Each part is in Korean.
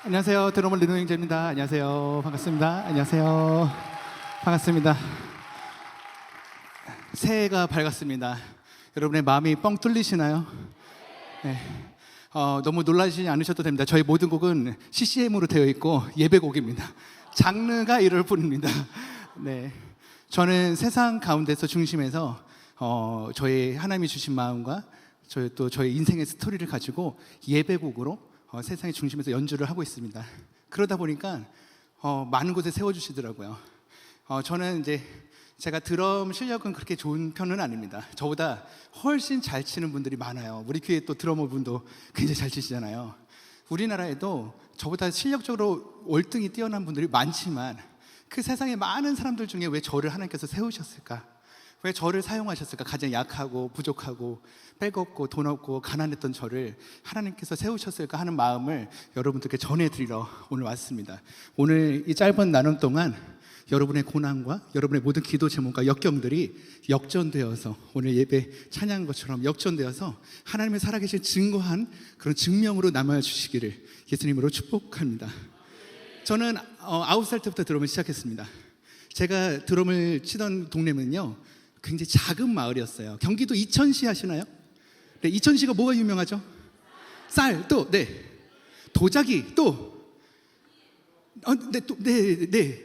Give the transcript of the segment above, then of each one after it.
안녕하세요. 드러머 르노 형제입니다. 안녕하세요. 반갑습니다. 안녕하세요. 반갑습니다. 새해가 밝았습니다. 여러분의 마음이 뻥 뚫리시나요? 네. 너무 놀라시지 않으셔도 됩니다. 저희 모든 곡은 CCM으로 되어 있고 예배곡입니다. 장르가 이럴 뿐입니다. 네. 저는 세상 가운데서 중심에서 저희 하나님이 주신 마음과 저희 인생의 스토리를 가지고 예배곡으로 세상의 중심에서 연주를 하고 있습니다. 그러다 보니까 많은 곳에 세워주시더라고요. 저는 이제 제가 드럼 실력은 그렇게 좋은 편은 아닙니다. 저보다 훨씬 잘 치는 분들이 많아요. 우리 교회 또 드러머 분도 굉장히 잘 치시잖아요. 우리나라에도 저보다 실력적으로 월등히 뛰어난 분들이 많지만 그 세상에 많은 사람들 중에 왜 저를 하나님께서 세우셨을까? 왜 저를 사용하셨을까? 가장 약하고 부족하고 빼곡고 돈 없고 가난했던 저를 하나님께서 세우셨을까 하는 마음을 여러분들께 전해드리러 오늘 왔습니다. 오늘 이 짧은 나눔 동안 여러분의 고난과 여러분의 모든 기도 제목과 역경들이 역전되어서 오늘 예배 찬양한 것처럼 역전되어서 하나님의 살아계신 증거한 그런 증명으로 남아주시기를 예수님으로 축복합니다. 저는 9살 때부터 드럼을 시작했습니다. 제가 드럼을 치던 동네는요 굉장히 작은 마을이었어요. 경기도 이천시 하시나요? 네, 이천시가 뭐가 유명하죠? 쌀, 또 네, 도자기, 또 네.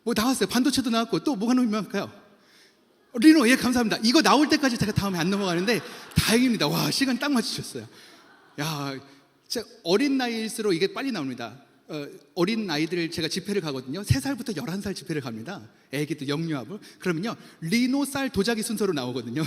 뭐 나왔어요. 반도체도 나왔고 또 뭐가 유명할까요? 리노, 예, 감사합니다. 이거 나올 때까지 제가 다음에 안 넘어가는데 다행입니다. 와, 시간 딱 맞추셨어요. 야, 진짜 어린 나이일수록 이게 빨리 나옵니다. 어린 아이들 제가 집회를 가거든요. 3살부터 11살 집회를 갑니다. 애기들 영유아부. 그러면요 리노 쌀 도자기 순서로 나오거든요.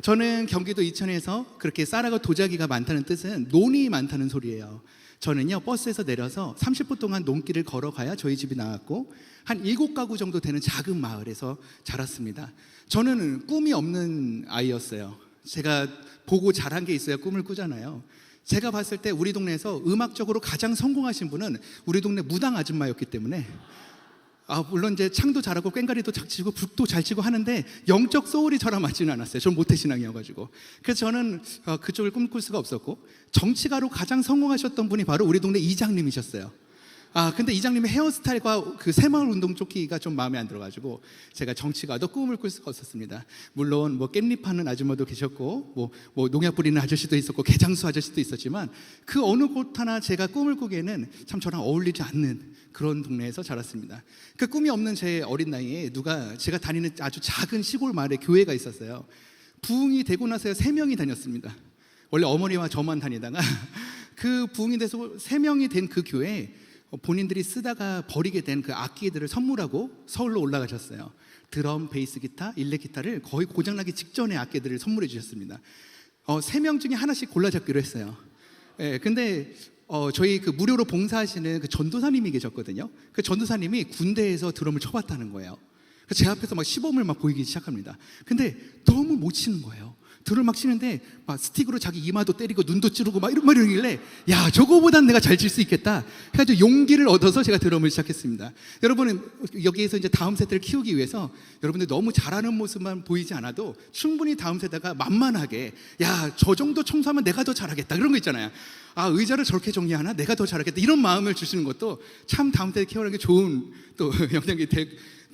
저는 경기도 이천에서 그렇게 쌀하고 도자기가 많다는 뜻은 논이 많다는 소리예요. 저는요 버스에서 내려서 30분 동안 논길을 걸어가야 저희 집이 나왔고 한 7가구 정도 되는 작은 마을에서 자랐습니다. 저는 꿈이 없는 아이였어요. 제가 보고 자란 게 있어야 꿈을 꾸잖아요. 제가 봤을 때 우리 동네에서 음악적으로 가장 성공하신 분은 우리 동네 무당 아줌마였기 때문에 물론 이제 창도 잘하고 꽹과리도 잘 치고 북도 잘 치고 하는데 영적 소울이 저랑 맞지는 않았어요. 저는 모태신앙이어가지고. 그래서 저는 그쪽을 꿈꿀 수가 없었고 정치가로 가장 성공하셨던 분이 바로 우리 동네 이장님이셨어요. 근데 이장님의 헤어스타일과 그 새마을 운동 조끼가 좀 마음에 안 들어가지고 제가 정치가도 꿈을 꿀 수가 없었습니다. 물론 뭐 깻잎 파는 아줌마도 계셨고 뭐 농약 뿌리는 아저씨도 있었고 개장수 아저씨도 있었지만 그 어느 곳 하나 제가 꿈을 꾸기에는 참 저랑 어울리지 않는 그런 동네에서 자랐습니다. 그 꿈이 없는 제 어린 나이에 제가 다니는 아주 작은 시골 마을에 교회가 있었어요. 부흥이 되고 나서야 3명이 다녔습니다. 원래 어머니와 저만 다니다가 그 부흥이 돼서 3명이 된 그 교회에 본인들이 쓰다가 버리게 된 그 악기들을 선물하고 서울로 올라가셨어요. 드럼, 베이스 기타, 일렉 기타를 거의 고장나기 직전에 악기들을 선물해 주셨습니다. 3명 중에 하나씩 골라 잡기로 했어요. 근데 저희 그 무료로 봉사하시는 그 전도사님이 계셨거든요. 그 전도사님이 군대에서 드럼을 쳐봤다는 거예요. 제 앞에서 막 시범을 막 보이기 시작합니다. 근데 너무 못 치는 거예요. 드럼을 막 치는데 막 스틱으로 자기 이마도 때리고 눈도 찌르고 막 이러길래 야, 저거보단 내가 잘 칠 수 있겠다 해가지고 용기를 얻어서 제가 드럼을 시작했습니다. 여러분은 여기에서 이제 다음 세대를 키우기 위해서 여러분들 너무 잘하는 모습만 보이지 않아도 충분히 다음 세대가 만만하게 야, 저 정도 청소하면 내가 더 잘하겠다 그런 거 있잖아요. 의자를 저렇게 정리하나 내가 더 잘하겠다 이런 마음을 주시는 것도 참 다음 세대 키우는 게 좋은 또 영향이 될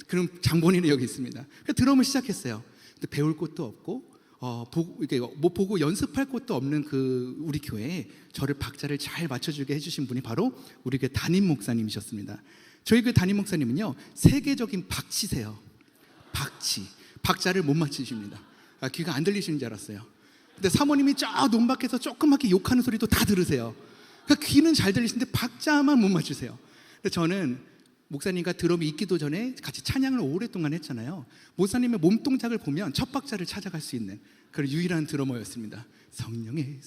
그런 장본인이 여기 있습니다. 그래서 드럼을 시작했어요. 근데 배울 곳도 없고 이렇게 못 보고 연습할 곳도 없는 그 우리 교회에 저를 박자를 잘 맞춰주게 해주신 분이 바로 우리 교회 담임 목사님이셨습니다. 저희 교회 담임 목사님은요 세계적인 박치세요. 박자를 못 맞추십니다. 귀가 안 들리시는 줄 알았어요. 근데 사모님이 저 논밖에서 조그맣게 욕하는 소리도 다 들으세요. 그러니까 귀는 잘 들리시는데 박자만 못 맞추세요. 근데 저는 목사님과 드럼이 있기도 전에 같이 찬양을 오랫동안 했잖아요. 목사님의 몸동작을 보면 첫 박자를 찾아갈 수 있는 그런 유일한 드러머였습니다. 성령의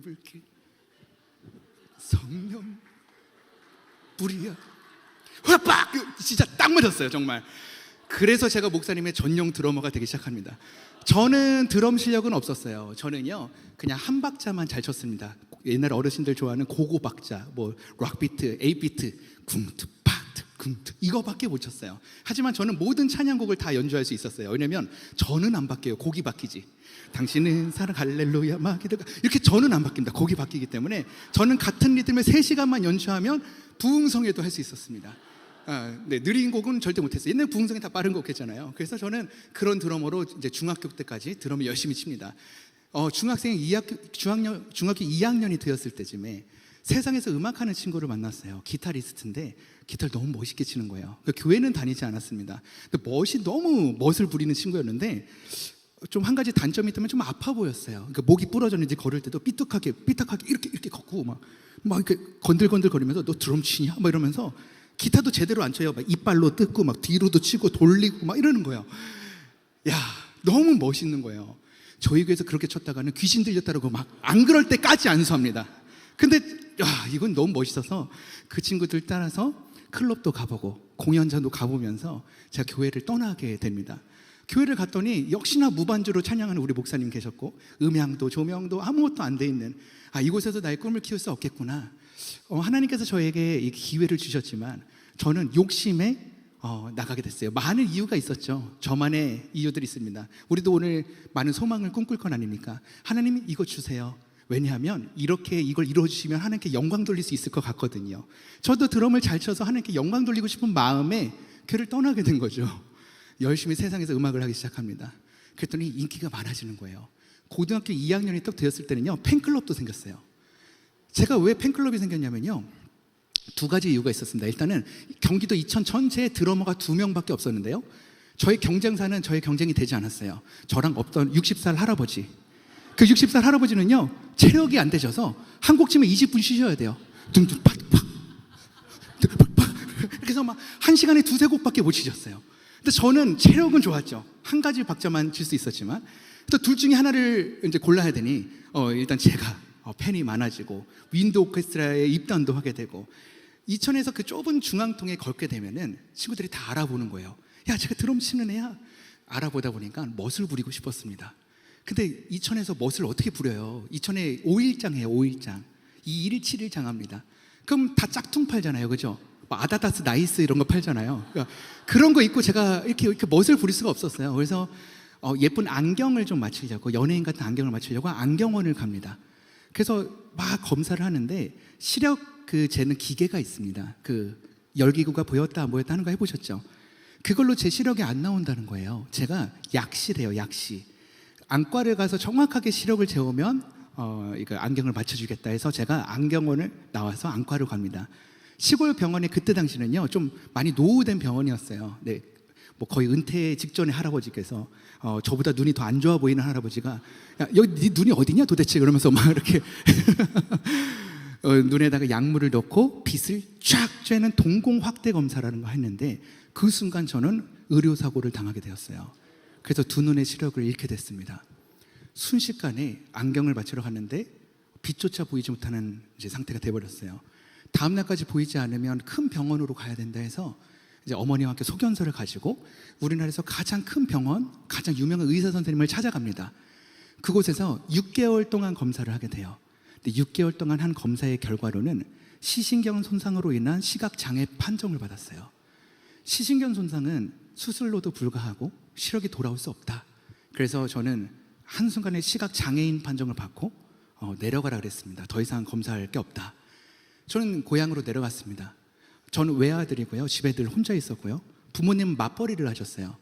불길 성령 불이야 후라빡 진짜 딱 맞았어요 정말. 그래서 제가 목사님의 전용 드러머가 되기 시작합니다. 저는 드럼 실력은 없었어요. 저는요 그냥 한 박자만 잘 쳤습니다. 옛날 어르신들 좋아하는 고고 박자, 뭐 락비트, 에이비트, 쿵투 파트 쿵투 이거밖에 못 쳤어요. 하지만 저는 모든 찬양곡을 다 연주할 수 있었어요. 왜냐면 저는 안 바뀌어요. 곡이 바뀌지. 당신은 사랑 할렐루야 마기드가 이렇게 저는 안 바뀝니다. 곡이 바뀌기 때문에 저는 같은 리듬을 3시간만 연주하면 부흥성에도 할 수 있었습니다. 네, 느린 곡은 절대 못했어요. 옛날 부흥성이 다 빠른 곡했잖아요. 그래서 저는 그런 드러머로 이제 중학교 때까지 드럼을 열심히 칩니다. 중학교 2학년이 되었을 때쯤에 세상에서 음악하는 친구를 만났어요. 기타리스트인데 기타를 너무 멋있게 치는 거예요. 교회는 다니지 않았습니다. 근데 너무 멋을 부리는 친구였는데 좀 한 가지 단점이 있다면 좀 아파 보였어요. 그러니까 목이 부러졌는지 걸을 때도 삐딱하게 이렇게 걷고 막 이렇게 건들건들 거리면서 너 드럼 치냐? 막 이러면서 기타도 제대로 안 쳐요. 막 이빨로 뜯고 막 뒤로도 치고 돌리고 막 이러는 거예요. 야, 너무 멋있는 거예요. 저희 교회에서 그렇게 쳤다가는 귀신 들렸다고 막 안 그럴 때까지 안수합니다. 근데 이건 너무 멋있어서 그 친구들 따라서 클럽도 가보고 공연장도 가보면서 제가 교회를 떠나게 됩니다. 교회를 갔더니 역시나 무반주로 찬양하는 우리 목사님 계셨고 음향도 조명도 아무것도 안 돼 있는 이곳에서 나의 꿈을 키울 수 없겠구나. 하나님께서 저에게 이 기회를 주셨지만 저는 욕심에 나가게 됐어요. 많은 이유가 있었죠. 저만의 이유들이 있습니다. 우리도 오늘 많은 소망을 꿈꿀 건 아닙니까? 하나님이 이거 주세요. 왜냐하면 이렇게 이걸 이루어주시면 하나님께 영광 돌릴 수 있을 것 같거든요. 저도 드럼을 잘 쳐서 하나님께 영광 돌리고 싶은 마음에 교회를 떠나게 된 거죠. 열심히 세상에서 음악을 하기 시작합니다. 그랬더니 인기가 많아지는 거예요. 고등학교 2학년이 딱 되었을 때는요, 팬클럽도 생겼어요. 제가 왜 팬클럽이 생겼냐면요, 두 가지 이유가 있었습니다. 일단은 경기도 이천 전체에 드러머가 2명밖에 없었는데요, 저희 경쟁사는 저희 경쟁이 되지 않았어요. 저랑 없던 60살 할아버지, 그 60살 할아버지는요 체력이 안 되셔서 한 곡 치면 20분 쉬셔야 돼요. 둥둥팍팍 이렇게 해서 막 한 시간에 2-3곡밖에 못 치셨어요. 근데 저는 체력은 좋았죠. 한 가지 박자만 칠 수 있었지만 또 둘 중에 하나를 이제 골라야 되니 일단 제가 팬이 많아지고 윈드 오케스트라에 입단도 하게 되고, 이천에서 그 좁은 중앙통에 걷게 되면은 친구들이 다 알아보는 거예요. 야, 제가 드럼 치는 애야. 알아보다 보니까 멋을 부리고 싶었습니다. 근데 이천에서 멋을 어떻게 부려요? 이천에 5일장 해요. 5일장 2일 7일 장합니다. 그럼 다 짝퉁 팔잖아요, 그죠? 아다다스 나이스 이런 거 팔잖아요. 그러니까 그런 거 입고 제가 이렇게 멋을 부릴 수가 없었어요. 그래서 예쁜 안경을 좀 맞추려고, 연예인 같은 안경을 맞추려고 안경원을 갑니다. 그래서 막 검사를 하는데 시력 재는 기계가 있습니다. 그 열기구가 보였다 안 보였다 하는 거 해보셨죠? 그걸로 제 시력이 안 나온다는 거예요. 제가 약시래요, 약시. 안과를 가서 정확하게 시력을 재우면 이거 안경을 맞춰주겠다 해서 제가 안경원을 나와서 안과를 갑니다. 시골 병원이 그때 당시는요 좀 많이 노후된 병원이었어요. 네, 뭐 거의 은퇴 직전의 할아버지께서 저보다 눈이 더 안 좋아 보이는 할아버지가, 야, 여기 네 눈이 어디냐 도대체, 그러면서 막 이렇게 눈에다가 약물을 넣고 빛을 쫙 쬐는 동공 확대 검사라는 거 했는데, 그 순간 저는 의료사고를 당하게 되었어요. 그래서 두 눈의 시력을 잃게 됐습니다. 순식간에 안경을 맞추러 갔는데 빛조차 보이지 못하는 이제 상태가 돼버렸어요. 다음 날까지 보이지 않으면 큰 병원으로 가야 된다 해서 이제 어머니와 함께 소견서를 가지고 우리나라에서 가장 큰 병원, 가장 유명한 의사 선생님을 찾아갑니다. 그곳에서 6개월 동안 검사를 하게 돼요. 근데 6개월 동안 한 검사의 결과로는 시신경 손상으로 인한 시각 장애 판정을 받았어요. 시신경 손상은 수술로도 불가하고 시력이 돌아올 수 없다. 그래서 저는 한순간에 시각 장애인 판정을 받고 내려가라 그랬습니다. 더 이상 검사할 게 없다. 저는 고향으로 내려갔습니다. 저는 외아들이고요, 집에 늘 혼자 있었고요. 부모님은 맞벌이를 하셨어요.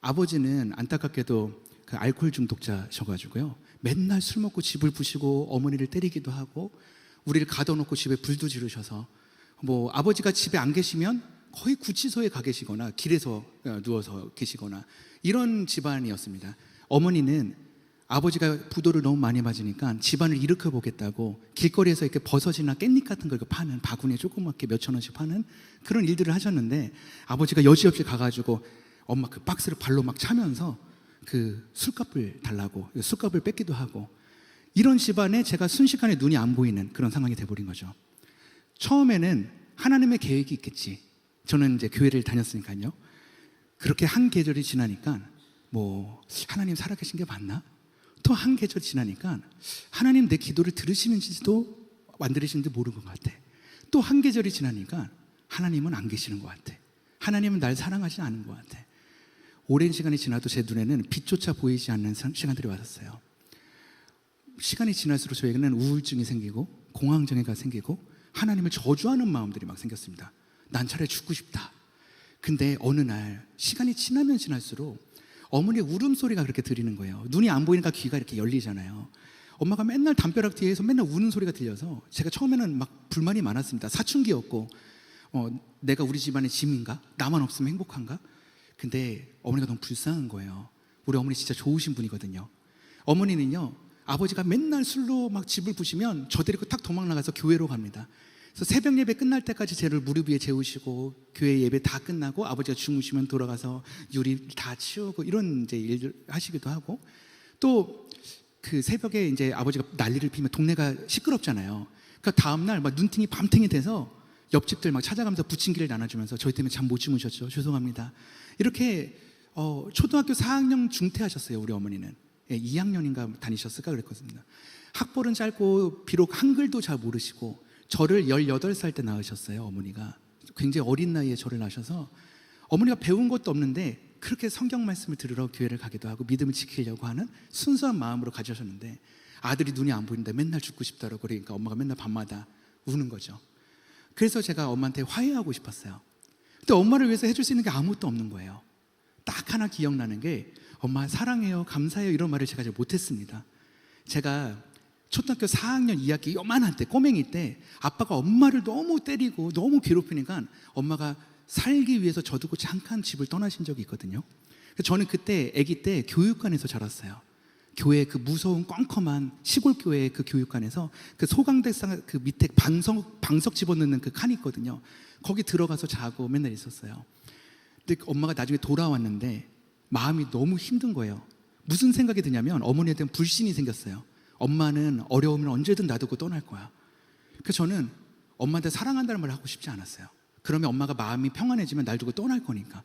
아버지는 안타깝게도 그 알코올 중독자셔가지고요, 맨날 술 먹고 집을 부시고 어머니를 때리기도 하고 우리를 가둬놓고 집에 불도 지르셔서, 뭐 아버지가 집에 안 계시면 거의 구치소에 가 계시거나 길에서 누워서 계시거나 이런 집안이었습니다. 어머니는 아버지가 부도를 너무 많이 맞으니까 집안을 일으켜 보겠다고 길거리에서 이렇게 버섯이나 깻잎 같은 걸 파는, 바구니에 조그맣게 몇천 원씩 파는 그런 일들을 하셨는데, 아버지가 여지없이 가가지고 엄마 그 박스를 발로 막 차면서 그 술값을 달라고 술값을 뺏기도 하고, 이런 집안에 제가 순식간에 눈이 안 보이는 그런 상황이 돼버린 거죠. 처음에는 하나님의 계획이 있겠지, 저는 이제 교회를 다녔으니까요. 그렇게 한 계절이 지나니까 뭐 하나님 살아계신 게 맞나? 또 한 계절 지나니까 하나님 내 기도를 들으시는지도 안 들으시는지 모르는 것 같아. 또 한 계절이 지나니까 하나님은 안 계시는 것 같아. 하나님은 날 사랑하지 않은 것 같아. 오랜 시간이 지나도 제 눈에는 빛조차 보이지 않는 시간들이 왔었어요. 시간이 지날수록 저에게는 우울증이 생기고 공황장애가 생기고 하나님을 저주하는 마음들이 막 생겼습니다. 난 차라리 죽고 싶다. 근데 어느 날 시간이 지나면 지날수록 어머니의 울음소리가 그렇게 들리는 거예요. 눈이 안 보이니까 귀가 이렇게 열리잖아요. 엄마가 맨날 담벼락 뒤에서 맨날 우는 소리가 들려서 제가 처음에는 막 불만이 많았습니다. 사춘기였고 내가 우리 집안의 짐인가? 나만 없으면 행복한가? 근데 어머니가 너무 불쌍한 거예요. 우리 어머니 진짜 좋으신 분이거든요. 어머니는요, 아버지가 맨날 술로 막 집을 부시면 저 데리고 탁 도망 나가서 교회로 갑니다. 그래서 새벽 예배 끝날 때까지 쟤를 무릎 위에 재우시고, 교회 예배 다 끝나고 아버지가 주무시면 돌아가서 유리 다 치우고 이런 이제 일을 하시기도 하고, 또 그 새벽에 이제 아버지가 난리를 피면 동네가 시끄럽잖아요. 그러니까 다음 날 막 눈팅이 밤탱이 돼서 옆집들 막 찾아가면서 부침개를 나눠주면서 저희 때문에 잠 못 주무셨죠, 죄송합니다. 이렇게 초등학교 4학년 중퇴하셨어요. 우리 어머니는 2학년인가 다니셨을까 그랬거든요. 학벌은 짧고 비록 한글도 잘 모르시고 저를 18살 때 낳으셨어요, 어머니가. 굉장히 어린 나이에 저를 낳으셔서 어머니가 배운 것도 없는데 그렇게 성경 말씀을 들으러 교회를 가기도 하고 믿음을 지키려고 하는 순수한 마음으로 가져오셨는데 아들이 눈이 안 보이는데 맨날 죽고 싶다고 그러니까 엄마가 맨날 밤마다 우는 거죠. 그래서 제가 엄마한테 화해하고 싶었어요. 근데 엄마를 위해서 해줄 수 있는 게 아무것도 없는 거예요. 딱 하나 기억나는 게 엄마 사랑해요, 감사해요 이런 말을 제가 잘 못했습니다. 제가 초등학교 4학년 2학기 요만한 때 꼬맹이 때 아빠가 엄마를 너무 때리고 너무 괴롭히니까 엄마가 살기 위해서 저 두고 잠깐 집을 떠나신 적이 있거든요. 저는 그때 아기 때 교육관에서 자랐어요. 교회 그 무서운 껌껌한 시골 교회 그 교육관에서 그 소강대상 그 밑에 방석 집어넣는 그 칸이 있거든요. 거기 들어가서 자고 맨날 있었어요. 근데 엄마가 나중에 돌아왔는데 마음이 너무 힘든 거예요. 무슨 생각이 드냐면 어머니에 대한 불신이 생겼어요. 엄마는 어려우면 언제든 놔두고 떠날 거야. 그래서 저는 엄마한테 사랑한다는 말을 하고 싶지 않았어요. 그러면 엄마가 마음이 평안해지면 날 두고 떠날 거니까.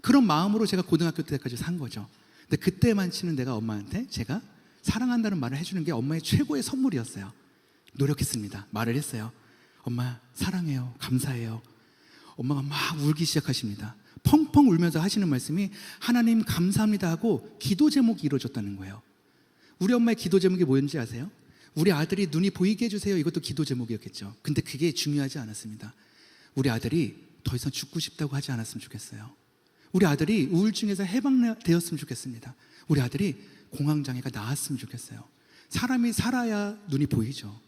그런 마음으로 제가 고등학교 때까지 산 거죠. 근데 그때만치는 내가 엄마한테 제가 사랑한다는 말을 해주는 게 엄마의 최고의 선물이었어요. 노력했습니다. 말을 했어요. 엄마 사랑해요, 감사해요. 엄마가 막 울기 시작하십니다. 펑펑 울면서 하시는 말씀이 하나님 감사합니다 하고 기도 제목이 이루어졌다는 거예요. 우리 엄마의 기도 제목이 뭐였는지 아세요? 우리 아들이 눈이 보이게 해주세요. 이것도 기도 제목이었겠죠. 근데 그게 중요하지 않았습니다. 우리 아들이 더 이상 죽고 싶다고 하지 않았으면 좋겠어요. 우리 아들이 우울증에서 해방되었으면 좋겠습니다. 우리 아들이 공황장애가 나았으면 좋겠어요. 사람이 살아야 눈이 보이죠.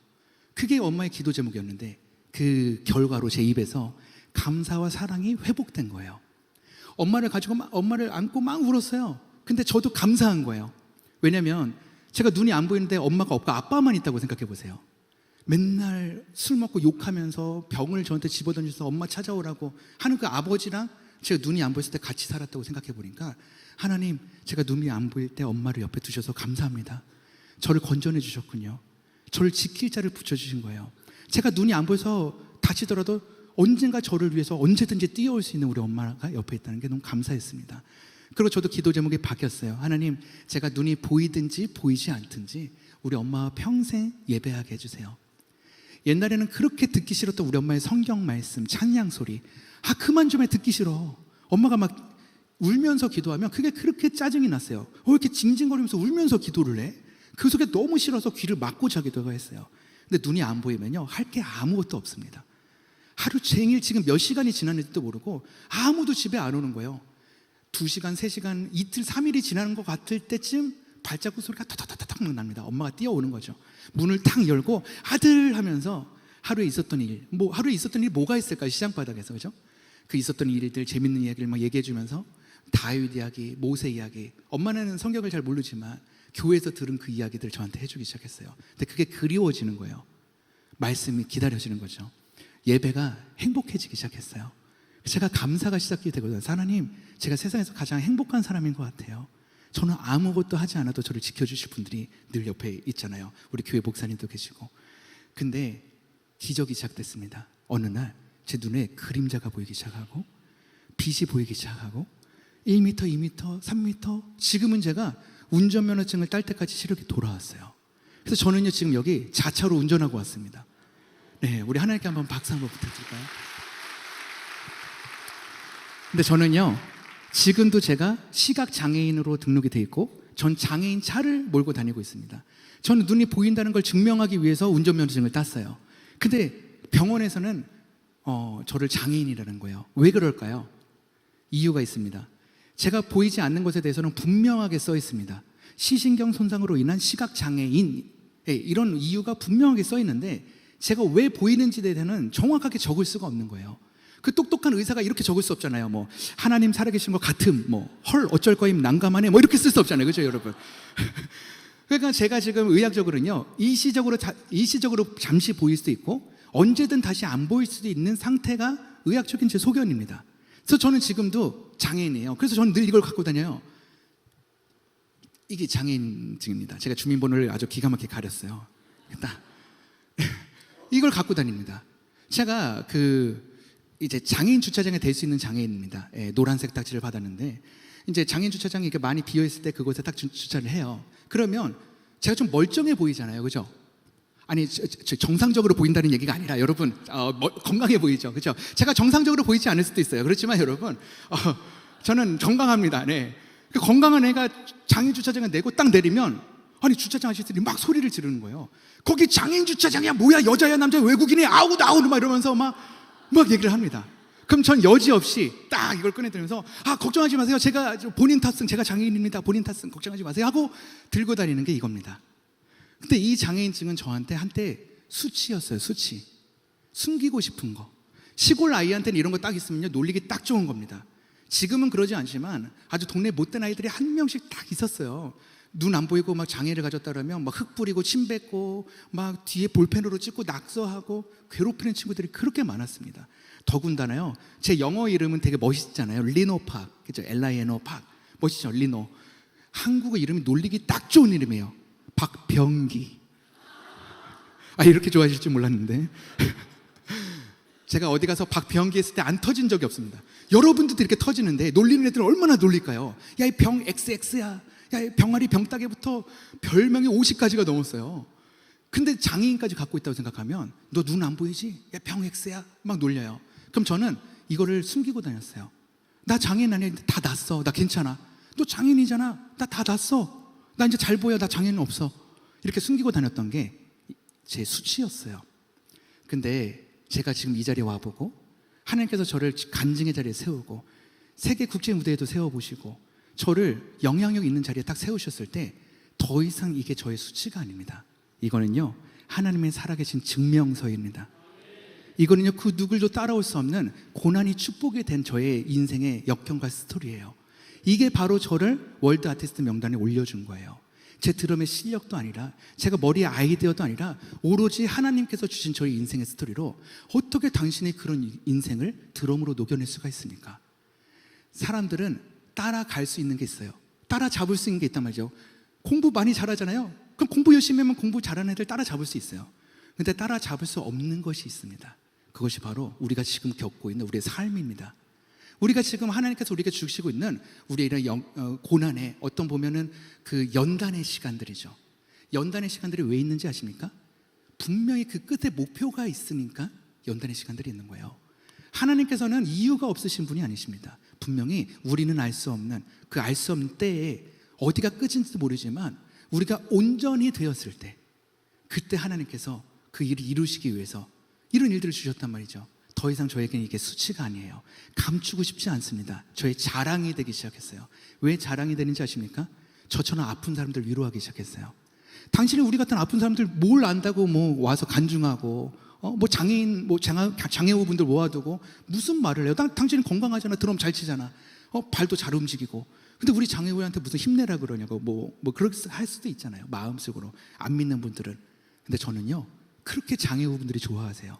그게 엄마의 기도 제목이었는데 그 결과로 제 입에서 감사와 사랑이 회복된 거예요. 엄마를 안고 막 울었어요. 근데 저도 감사한 거예요. 왜냐면 제가 눈이 안 보이는데 엄마가 없고 아빠만 있다고 생각해 보세요. 맨날 술 먹고 욕하면서 병을 저한테 집어던져서 엄마 찾아오라고 하는 그 아버지랑 제가 눈이 안 보였을 때 같이 살았다고 생각해 보니까 하나님, 제가 눈이 안 보일 때 엄마를 옆에 두셔서 감사합니다. 저를 건져내 주셨군요. 저를 지킬 자를 붙여주신 거예요. 제가 눈이 안 보여서 다치더라도 언젠가 저를 위해서 언제든지 뛰어올 수 있는 우리 엄마가 옆에 있다는 게 너무 감사했습니다. 그리고 저도 기도 제목이 바뀌었어요. 하나님, 제가 눈이 보이든지 보이지 않든지 우리 엄마와 평생 예배하게 해주세요. 옛날에는 그렇게 듣기 싫었던 우리 엄마의 성경 말씀, 찬양 소리, 그만 좀 해, 듣기 싫어. 엄마가 막 울면서 기도하면 그게 그렇게 짜증이 났어요. 왜 이렇게 징징거리면서 울면서 기도를 해? 그 속에 너무 싫어서 귀를 막고 자기도 했어요. 근데 눈이 안 보이면요, 할 게 아무것도 없습니다. 하루 종일 지금 몇 시간이 지났는지도 모르고 아무도 집에 안 오는 거예요. 2시간, 3시간, 이틀, 3일이 지나는 것 같을 때쯤 발자국 소리가 타타타타탁 납니다. 엄마가 뛰어오는 거죠. 문을 탁 열고 아들 하면서 하루에 있었던 일 뭐가 있을까요? 시장바닥에서, 그죠? 그 있었던 일들, 재밌는 이야기를 막 얘기해 주면서 다윗 이야기, 모세 이야기, 엄마는 성경을 잘 모르지만 교회에서 들은 그 이야기들을 저한테 해주기 시작했어요. 근데 그게 그리워지는 거예요. 말씀이 기다려지는 거죠. 예배가 행복해지기 시작했어요. 제가 감사가 시작이 되거든요. 하나님, 제가 세상에서 가장 행복한 사람인 것 같아요. 저는 아무것도 하지 않아도 저를 지켜주실 분들이 늘 옆에 있잖아요. 우리 교회 목사님도 계시고. 근데 기적이 시작됐습니다. 어느 날 제 눈에 그림자가 보이기 시작하고 빛이 보이기 시작하고 1m, 2m, 3m, 지금은 제가 운전면허증을 딸 때까지 시력이 돌아왔어요. 그래서 저는요 지금 여기 자차로 운전하고 왔습니다. 네, 우리 하나님께 한번 박수 한번 부탁드릴까요? 근데 저는요 지금도 제가 시각장애인으로 등록이 돼 있고 전 장애인 차를 몰고 다니고 있습니다. 저는 눈이 보인다는 걸 증명하기 위해서 운전면허증을 땄어요. 근데 병원에서는 저를 장애인이라는 거예요. 왜 그럴까요? 이유가 있습니다. 제가 보이지 않는 것에 대해서는 분명하게 써 있습니다. 시신경 손상으로 인한 시각장애인, 이런 이유가 분명하게 써 있는데 제가 왜 보이는지에 대해서는 정확하게 적을 수가 없는 거예요. 그 똑똑한 의사가 이렇게 적을 수 없잖아요. 뭐 하나님 살아계신 것 같음, 헐 어쩔 거임 난감하네, 이렇게 쓸 수 없잖아요, 그렇죠, 여러분? 그러니까 제가 지금 의학적으로는요, 일시적으로 잠시 보일 수도 있고 언제든 다시 안 보일 수도 있는 상태가 의학적인 제 소견입니다. 그래서 저는 지금도 장애인이에요. 그래서 저는 늘 이걸 갖고 다녀요. 이게 장애인증입니다. 제가 주민번호를 아주 기가 막히게 가렸어요. 딱 이걸 갖고 다닙니다. 제가 이제 장애인 주차장에 댈 수 있는 장애인입니다. 노란색 딱지를 받았는데 이제 장애인 주차장이 이렇게 많이 비어 있을 때 그곳에 딱 주차를 해요. 그러면 제가 좀 멀쩡해 보이잖아요, 그죠? 아니 정상적으로 보인다는 얘기가 아니라 여러분 건강해 보이죠, 그렇죠? 제가 정상적으로 보이지 않을 수도 있어요. 그렇지만 여러분 저는 건강합니다. 네. 그 건강한 애가 장애인 주차장에 내고 딱 내리면 아니 주차장 아저씨들이 막 소리를 지르는 거예요. 거기 장애인 주차장이야 뭐야 여자야 남자야 외국인이 아웃 아웃 막 이러면서 막 얘기를 합니다. 그럼 전 여지없이 딱 이걸 꺼내들면서 걱정하지 마세요. 제가 본인 탓은 제가 장애인입니다. 본인 탓은 걱정하지 마세요 하고 들고 다니는 게 이겁니다. 근데 이 장애인증은 저한테 한때 수치였어요. 수치. 숨기고 싶은 거. 시골 아이한테는 이런 거 딱 있으면요 놀리기 딱 좋은 겁니다. 지금은 그러지 않지만 아주 동네 못된 아이들이 한 명씩 딱 있었어요. 눈 안 보이고 막 장애를 가졌다 그러면 막 흙 뿌리고 침 뱉고 막 뒤에 볼펜으로 찍고 낙서하고 괴롭히는 친구들이 그렇게 많았습니다. 더군다나요 제 영어 이름은 되게 멋있잖아요. 리노 팍, 그죠? LINO 팍 멋있죠? 리노. 한국어 이름이 놀리기 딱 좋은 이름이에요. 박병기. 이렇게 좋아하실 줄 몰랐는데 제가 어디 가서 박병기 했을 때 안 터진 적이 없습니다. 여러분들도 이렇게 터지는데 놀리는 애들은 얼마나 놀릴까요? 야 이 병 XX야, 야 이 병아리 병따개부터 별명이 50가지가 넘었어요. 근데 장애인까지 갖고 있다고 생각하면 너 눈 안 보이지? 야 병 X야 막 놀려요. 그럼 저는 이거를 숨기고 다녔어요. 나 장애인 아니야. 다 났어. 나 괜찮아. 너 장애인이잖아. 나 다 났어. 나 이제 잘 보여. 나 장애인 없어. 이렇게 숨기고 다녔던 게 제 수치였어요. 근데 제가 지금 이 자리에 와보고 하나님께서 저를 간증의 자리에 세우고 세계 국제 무대에도 세워보시고 저를 영향력 있는 자리에 딱 세우셨을 때 더 이상 이게 저의 수치가 아닙니다. 이거는요 하나님의 살아계신 증명서입니다. 이거는요 그 누구도 따라올 수 없는 고난이 축복이 된 저의 인생의 역경과 스토리예요. 이게 바로 저를 월드 아티스트 명단에 올려준 거예요. 제 드럼의 실력도 아니라 제가 머리의 아이디어도 아니라 오로지 하나님께서 주신 저의 인생의 스토리로 어떻게 당신의 그런 인생을 드럼으로 녹여낼 수가 있습니까? 사람들은 따라갈 수 있는 게 있어요. 따라잡을 수 있는 게 있단 말이죠. 공부 많이 잘하잖아요. 그럼 공부 열심히 하면 공부 잘하는 애들 따라잡을 수 있어요. 근데 따라잡을 수 없는 것이 있습니다. 그것이 바로 우리가 지금 겪고 있는 우리의 삶입니다. 우리가 지금 하나님께서 우리에게 주시고 있는 우리의 이런 고난의 어떤 보면은 그 연단의 시간들이죠. 연단의 시간들이 왜 있는지 아십니까? 분명히 그 끝에 목표가 있으니까 연단의 시간들이 있는 거예요. 하나님께서는 이유가 없으신 분이 아니십니다. 분명히 우리는 알 수 없는 그 알 수 없는 때에 어디가 끝인지도 모르지만 우리가 온전히 되었을 때 그때 하나님께서 그 일을 이루시기 위해서 이런 일들을 주셨단 말이죠. 더 이상 저에게는 이게 수치가 아니에요. 감추고 싶지 않습니다. 저의 자랑이 되기 시작했어요. 왜 자랑이 되는지 아십니까? 저처럼 아픈 사람들 위로하기 시작했어요. 당신이 우리 같은 아픈 사람들 뭘 안다고 뭐 와서 간증하고 뭐 장애인 장애우분들 모아두고 무슨 말을 해요? 당신은 건강하잖아. 드럼 잘 치잖아. 발도 잘 움직이고. 근데 우리 장애우한테 무슨 힘내라 그러냐고 뭐 그렇게 할 수도 있잖아요. 마음속으로 안 믿는 분들은. 근데 저는요 그렇게 장애우분들이 좋아하세요.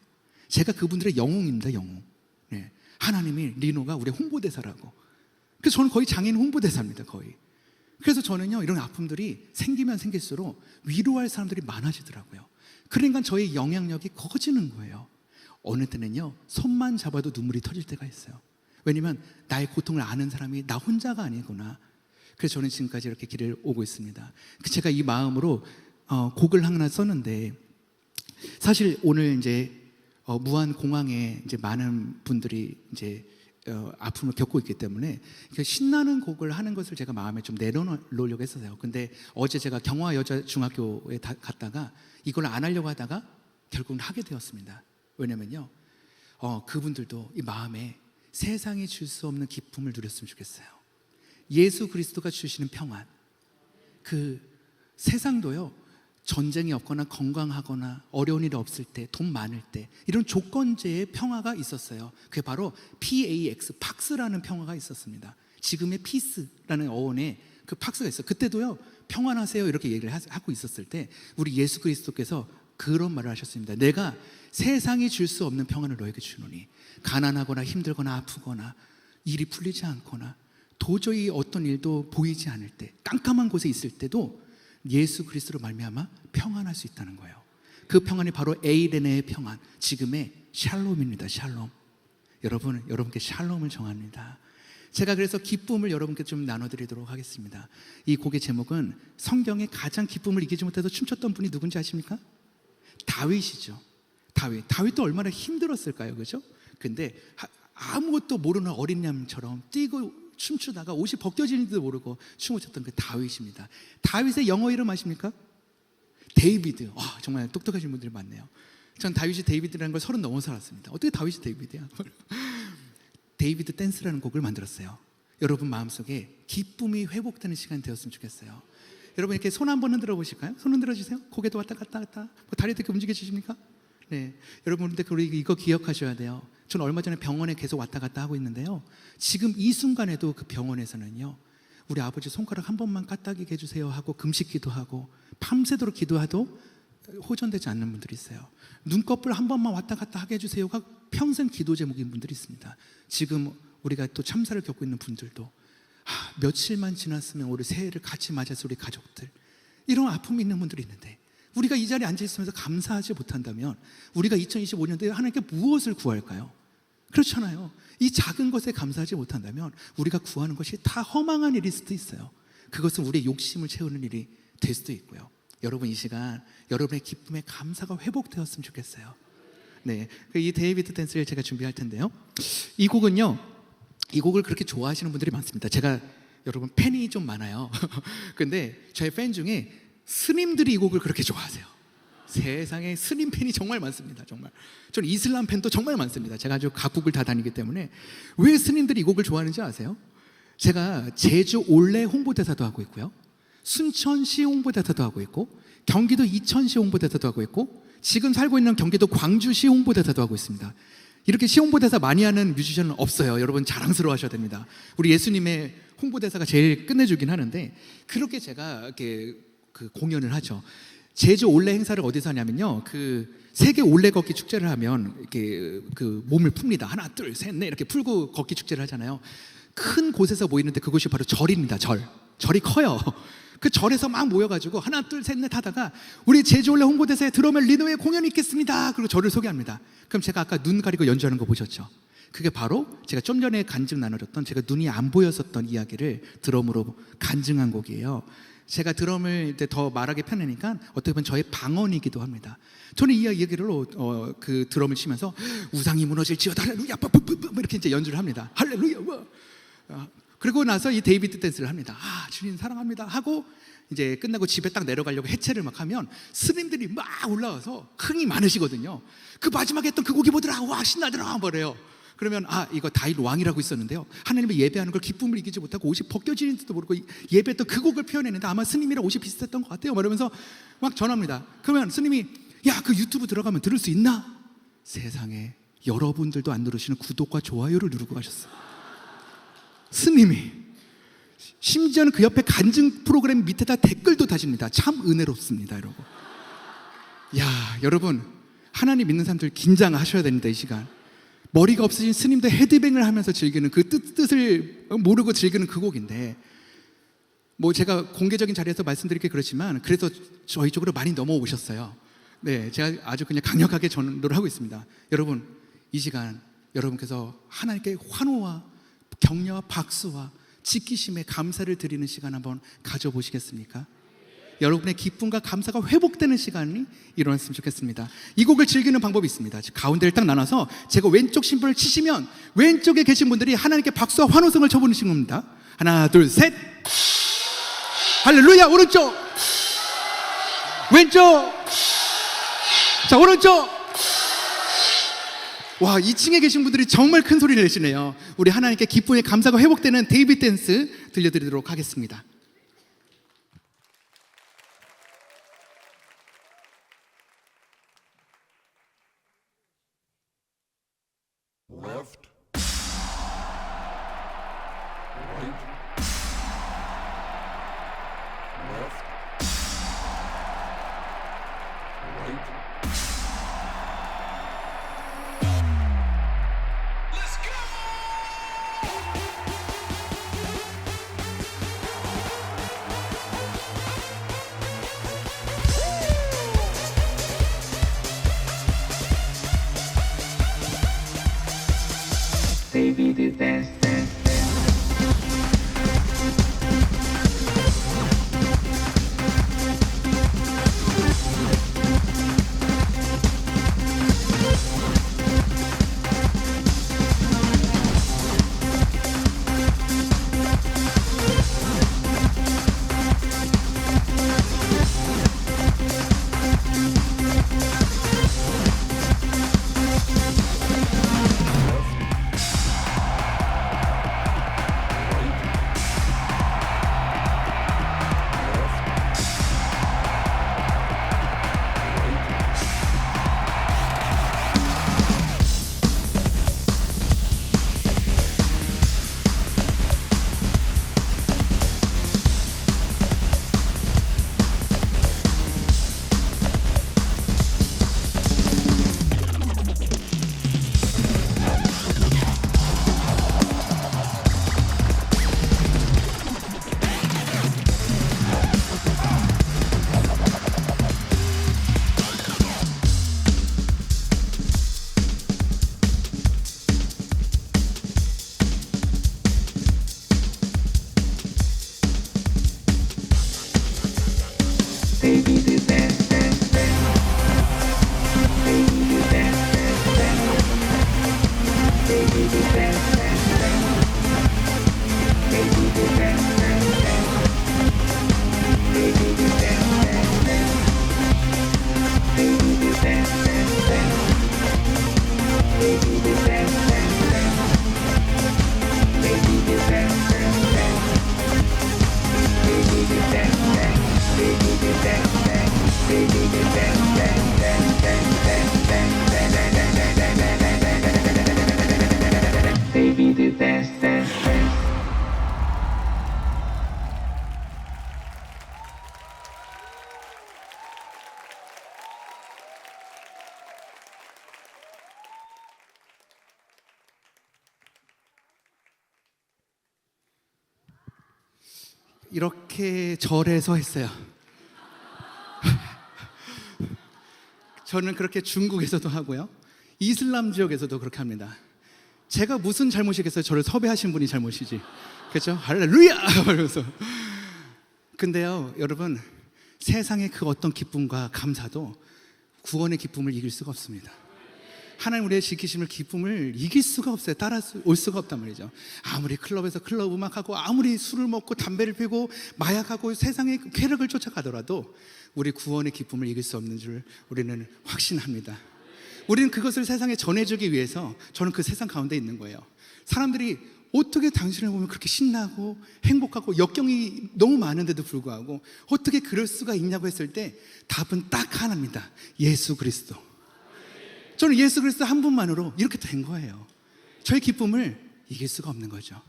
제가 그분들의 영웅입니다. 영웅. 네. 하나님이 리노가 우리 홍보대사라고. 그래서 저는 거의 장애인 홍보대사입니다. 거의. 그래서 저는요 이런 아픔들이 생기면 생길수록 위로할 사람들이 많아지더라고요. 그러니까 저의 영향력이 커지는 거예요. 어느 때는요 손만 잡아도 눈물이 터질 때가 있어요. 왜냐면 나의 고통을 아는 사람이 나 혼자가 아니구나. 그래서 저는 지금까지 이렇게 길을 오고 있습니다. 제가 이 마음으로 곡을 하나 썼는데 사실 오늘 이제 무안공항에 이제 많은 분들이 이제 아픔을 겪고 있기 때문에 신나는 곡을 하는 것을 제가 마음에 좀 내려놓으려고 했었어요. 근데 어제 제가 경화여자중학교에 갔다가 이걸 안 하려고 하다가 결국은 하게 되었습니다. 왜냐면요 그분들도 이 마음에 세상이 줄 수 없는 기쁨을 누렸으면 좋겠어요. 예수 그리스도가 주시는 평안. 그 세상도요 전쟁이 없거나 건강하거나 어려운 일이 없을 때, 돈 많을 때 이런 조건제의 평화가 있었어요. 그게 바로 PAX, 팍스라는 평화가 있었습니다. 지금의 피스라는 어원에 그 팍스가 있어요. 그때도요 평안하세요 이렇게 얘기를 하고 있었을 때 우리 예수 그리스도께서 그런 말을 하셨습니다. 내가 세상이 줄 수 없는 평안을 너에게 주노니 가난하거나 힘들거나 아프거나 일이 풀리지 않거나 도저히 어떤 일도 보이지 않을 때 깜깜한 곳에 있을 때도 예수 그리스도로 말미암아 평안할 수 있다는 거예요. 그 평안이 바로 에이레네의 평안, 지금의 샬롬입니다. 샬롬. 여러분께 샬롬을 정합니다. 제가 그래서 기쁨을 여러분께 좀 나눠드리도록 하겠습니다. 이 곡의 제목은 성경에 가장 기쁨을 이기지 못해서 춤췄던 분이 누군지 아십니까? 다윗이죠. 다윗도 얼마나 힘들었을까요, 그죠? 근데 아무것도 모르는 어린 양처럼 뛰고 춤추다가 옷이 벗겨지는지도 모르고 춤을 췄던 그 다윗입니다. 다윗의 영어 이름 아십니까? 데이비드. 와, 정말 똑똑하신 분들이 많네요. 전 다윗이 데이비드라는 걸 30 넘어서 알았습니다. 어떻게 다윗이 데이비드야? 데이비드 댄스라는 곡을 만들었어요. 여러분 마음속에 기쁨이 회복되는 시간 되었으면 좋겠어요. 여러분 이렇게 손 한번 흔들어 보실까요? 손 흔들어 주세요. 고개도 왔다 갔다 뭐 다리도 이렇게 움직여 주십니까? 네. 여러분 근데 우리 이거 기억하셔야 돼요. 저는 얼마 전에 병원에 계속 왔다 갔다 하고 있는데요. 지금 이 순간에도 그 병원에서는요, 우리 아버지 손가락 한 번만 까딱이게 해주세요 하고 금식 기도하고 밤새도록 기도해도 호전되지 않는 분들이 있어요. 눈꺼풀 한 번만 왔다 갔다 하게 해주세요가 평생 기도 제목인 분들이 있습니다. 지금 우리가 또 참사를 겪고 있는 분들도 며칠만 지났으면 우리 새해를 같이 맞아서 우리 가족들, 이런 아픔이 있는 분들이 있는데 우리가 이 자리에 앉아있으면서 감사하지 못한다면 우리가 2025년도에 하나님께 무엇을 구할까요? 그렇잖아요. 이 작은 것에 감사하지 못한다면 우리가 구하는 것이 다 허망한 일일 수도 있어요. 그것은 우리의 욕심을 채우는 일이 될 수도 있고요. 여러분 이 시간 여러분의 기쁨에 감사가 회복되었으면 좋겠어요. 네, 이 데이비드 댄스를 제가 준비할 텐데요. 이 곡을 그렇게 좋아하시는 분들이 많습니다. 제가 여러분 팬이 좀 많아요. 근데 저의 팬 중에 스님들이 이 곡을 그렇게 좋아하세요. 세상에 스님 팬이 정말 많습니다. 정말. 저는 이슬람 팬도 정말 많습니다. 제가 아주 각국을 다 다니기 때문에. 왜 스님들이 이 곡을 좋아하는지 아세요? 제가 제주 올레 홍보대사도 하고 있고요, 순천시 홍보대사도 하고 있고, 경기도 이천시 홍보대사도 하고 있고, 지금 살고 있는 경기도 광주시 홍보대사도 하고 있습니다. 이렇게 시 홍보대사 많이 하는 뮤지션은 없어요. 여러분 자랑스러워 하셔야 됩니다. 우리 예수님의 홍보대사가 제일 끝내주긴 하는데, 그렇게 제가 이렇게 그 공연을 하죠. 제주 올레 행사를 어디서 하냐면요, 그 세계 올레 걷기 축제를 하면 이렇게 그 몸을 풉니다. 하나 둘 셋 넷 이렇게 풀고 걷기 축제를 하잖아요. 큰 곳에서 모이는데 그곳이 바로 절입니다. 절이 커요. 그 절에서 막 모여가지고 하나 둘 셋 넷 하다가 우리 제주 올레 홍보대사에 들어오면 리노의 공연이 있겠습니다. 그리고 저를 소개합니다. 그럼 제가 아까 눈 가리고 연주하는 거 보셨죠? 그게 바로 제가 좀 전에 간증 나누었던, 제가 눈이 안 보였었던 이야기를 드럼으로 간증한 곡이에요. 제가 드럼을 이제 더 말하기 편하니까 어떻게 보면 저의 방언이기도 합니다. 저는 이 이야기를 그 드럼을 치면서 우상이 무너질지어다 할렐루야 이렇게 이제 연주를 합니다. 할렐루야. 그리고 나서 이 데이비드 댄스를 합니다. 주님 사랑합니다 하고 이제 끝나고 집에 딱 내려가려고 해체를 막 하면 스님들이 막 올라와서 흥이 많으시거든요. 그 마지막에 했던 그 곡이 뭐더라? 와 신나더라 뭐래요. 그러면 이거 다윗 왕이라고 있었는데요, 하나님을 예배하는 걸 기쁨을 이기지 못하고 옷이 벗겨지는지도 모르고 예배했던 그 곡을 표현했는데 아마 스님이랑 옷이 비슷했던 것 같아요 이러면서 막 전합니다. 그러면 스님이 야 그 유튜브 들어가면 들을 수 있나? 세상에 여러분들도 안 누르시는 구독과 좋아요를 누르고 가셨어요. 스님이. 심지어는 그 옆에 간증 프로그램 밑에다 댓글도 다십니다. 참 은혜롭습니다 이러고. 야 여러분, 하나님 믿는 사람들 긴장하셔야 됩니다. 이 시간 머리가 없으신 스님들 헤드뱅을 하면서 즐기는 그 뜻을 모르고 즐기는 그 곡인데, 뭐 제가 공개적인 자리에서 말씀드리기 그렇지만 그래서 저희 쪽으로 많이 넘어오셨어요. 네, 제가 아주 그냥 강력하게 전도를 하고 있습니다. 여러분 이 시간 여러분께서 하나님께 환호와 격려와 박수와 지키심에 감사를 드리는 시간 한번 가져보시겠습니까? 여러분의 기쁨과 감사가 회복되는 시간이 일어났으면 좋겠습니다. 이 곡을 즐기는 방법이 있습니다. 가운데를 딱 나눠서 제가 왼쪽 심부를 치시면 왼쪽에 계신 분들이 하나님께 박수와 환호성을 쳐보시는 겁니다. 하나 둘 셋 할렐루야. 오른쪽 왼쪽 자 오른쪽. 와 2층에 계신 분들이 정말 큰 소리를 내시네요. 우리 하나님께 기쁨의 감사가 회복되는 데이비드 댄스 들려드리도록 하겠습니다. Left, right, left, right. Let's go! 데이비드 댄스. 이렇게 절에서 했어요. 저는 그렇게 중국에서도 하고요. 이슬람 지역에서도 그렇게 합니다. 제가 무슨 잘못이겠어요? 저를 섭외하신 분이 잘못이지. 그렇죠? 할렐루야! 그러면서. 근데요, 여러분, 세상의 그 어떤 기쁨과 감사도 구원의 기쁨을 이길 수가 없습니다. 하나님 우리의 지키심을 기쁨을 이길 수가 없어요. 올 수가 없단 말이죠. 아무리 클럽에서 클럽 음악하고 아무리 술을 먹고 담배를 피고 마약하고 세상의 쾌락을 쫓아가더라도 우리 구원의 기쁨을 이길 수 없는 줄 우리는 확신합니다. 우리는 그것을 세상에 전해주기 위해서 저는 그 세상 가운데 있는 거예요. 사람들이 어떻게 당신을 보면 그렇게 신나고 행복하고 역경이 너무 많은데도 불구하고 어떻게 그럴 수가 있냐고 했을 때 답은 딱 하나입니다. 예수 그리스도. 저는 예수 그리스도 한 분만으로 이렇게 된 거예요. 저의 기쁨을 이길 수가 없는 거죠.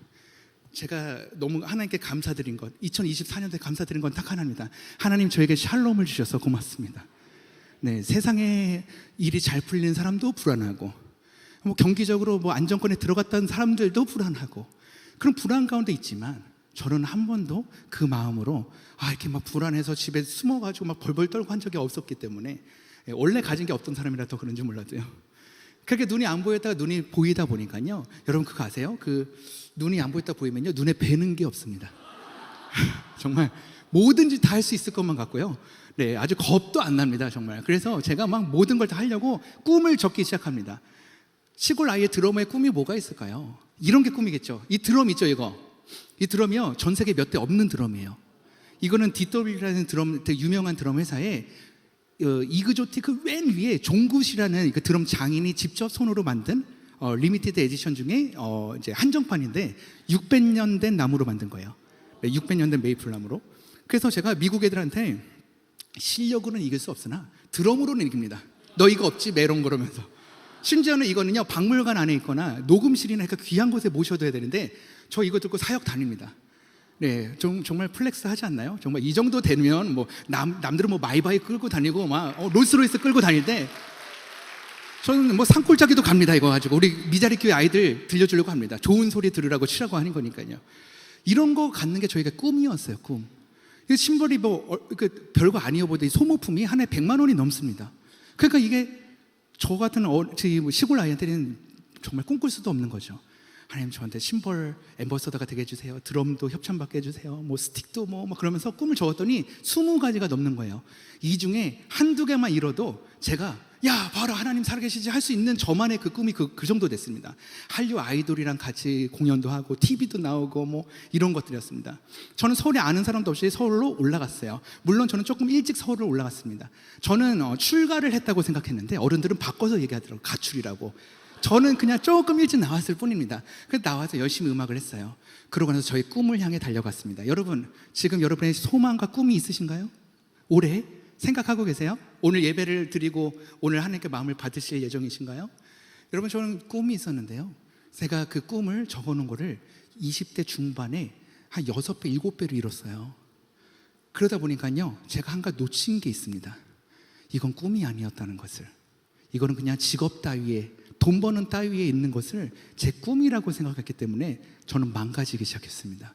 제가 너무 하나님께 감사드린 것, 2024년도에 감사드린 건 딱 하나입니다. 하나님 저에게 샬롬을 주셔서 고맙습니다. 네, 세상에 일이 잘 풀리는 사람도 불안하고 경기적으로 안정권에 들어갔다는 사람들도 불안하고 그런 불안 가운데 있지만 저는 한 번도 그 마음으로 이렇게 막 불안해서 집에 숨어가지고 막 벌벌 떨고 한 적이 없었기 때문에 원래 가진 게 없던 사람이라서 그런지 몰라도요. 그렇게 눈이 안 보였다가 눈이 보이다 보니까요. 여러분 그거 아세요? 그 눈이 안 보였다 보이면요 눈에 뵈는 게 없습니다. 정말 뭐든지 다 할 수 있을 것만 같고요. 네, 아주 겁도 안 납니다 정말. 그래서 제가 막 모든 걸 다 하려고 꿈을 적기 시작합니다. 시골 아이의 드러머의 꿈이 뭐가 있을까요? 이런 게 꿈이겠죠. 이 드럼 있죠 이거. 이 드럼이요 전 세계 몇 대 없는 드럼이에요. 이거는 DW라는 드럼, 되게 유명한 드럼 회사에 이그조틱 그 맨 위에 종굿이라는 그 드럼 장인이 직접 손으로 만든 리미티드 에디션 중에 이제 한정판인데 600년 된 나무로 만든 거예요. 600년 된 메이플 나무로. 그래서 제가 미국 애들한테 실력으로는 이길 수 없으나 드럼으로는 이깁니다. 너 이거 없지? 메롱 그러면서. 심지어는 이거는요 박물관 안에 있거나 녹음실이나 그러니까 귀한 곳에 모셔둬야 되는데 저 이거 듣고 사역 다닙니다. 네, 정말 플렉스 하지 않나요? 정말 이 정도 되면 남들은 마이바이 끌고 다니고 롤스로이스 끌고 다닐 때 저는 산골짜기도 갑니다. 이거 가지고 우리 미자리 교회 아이들 들려주려고 합니다. 좋은 소리 들으라고 치라고 하는 거니까요. 이런 거 갖는 게 저희가 꿈이었어요. 꿈. 이 심벌이 별거 아니어 보이는데 소모품이 한 해 100만 원이 넘습니다. 그러니까 이게 저 같은 시골 아이한테는 정말 꿈꿀 수도 없는 거죠. 하나님 저한테 심벌 앰버서더가 되게 해주세요. 드럼도 협찬받게 해주세요. 스틱도 그러면서 꿈을 적었더니 20가지가 넘는 거예요. 이 중에 한두 개만 이뤄도 제가 야 봐라 하나님 살아계시지 할 수 있는 저만의 그 꿈이 그 정도 됐습니다. 한류 아이돌이랑 같이 공연도 하고 TV도 나오고 이런 것들이었습니다. 저는 서울에 아는 사람도 없이 서울로 올라갔어요. 물론 저는 조금 일찍 서울로 올라갔습니다. 저는 출가를 했다고 생각했는데 어른들은 바꿔서 얘기하더라고요. 가출이라고. 저는 그냥 조금 일찍 나왔을 뿐입니다. 그래서 나와서 열심히 음악을 했어요. 그러고 나서 저희 꿈을 향해 달려갔습니다. 여러분 지금 여러분의 소망과 꿈이 있으신가요? 올해 생각하고 계세요? 오늘 예배를 드리고 오늘 하나님께 마음을 받으실 예정이신가요? 여러분 저는 꿈이 있었는데요. 제가 그 꿈을 적어놓은 거를 20대 중반에 한 6배, 7배로 이뤘어요. 그러다 보니까요 제가 한 가지 놓친 게 있습니다. 이건 꿈이 아니었다는 것을. 이거는 그냥 직업 따위에 돈 버는 따위에 있는 것을 제 꿈이라고 생각했기 때문에 저는 망가지기 시작했습니다.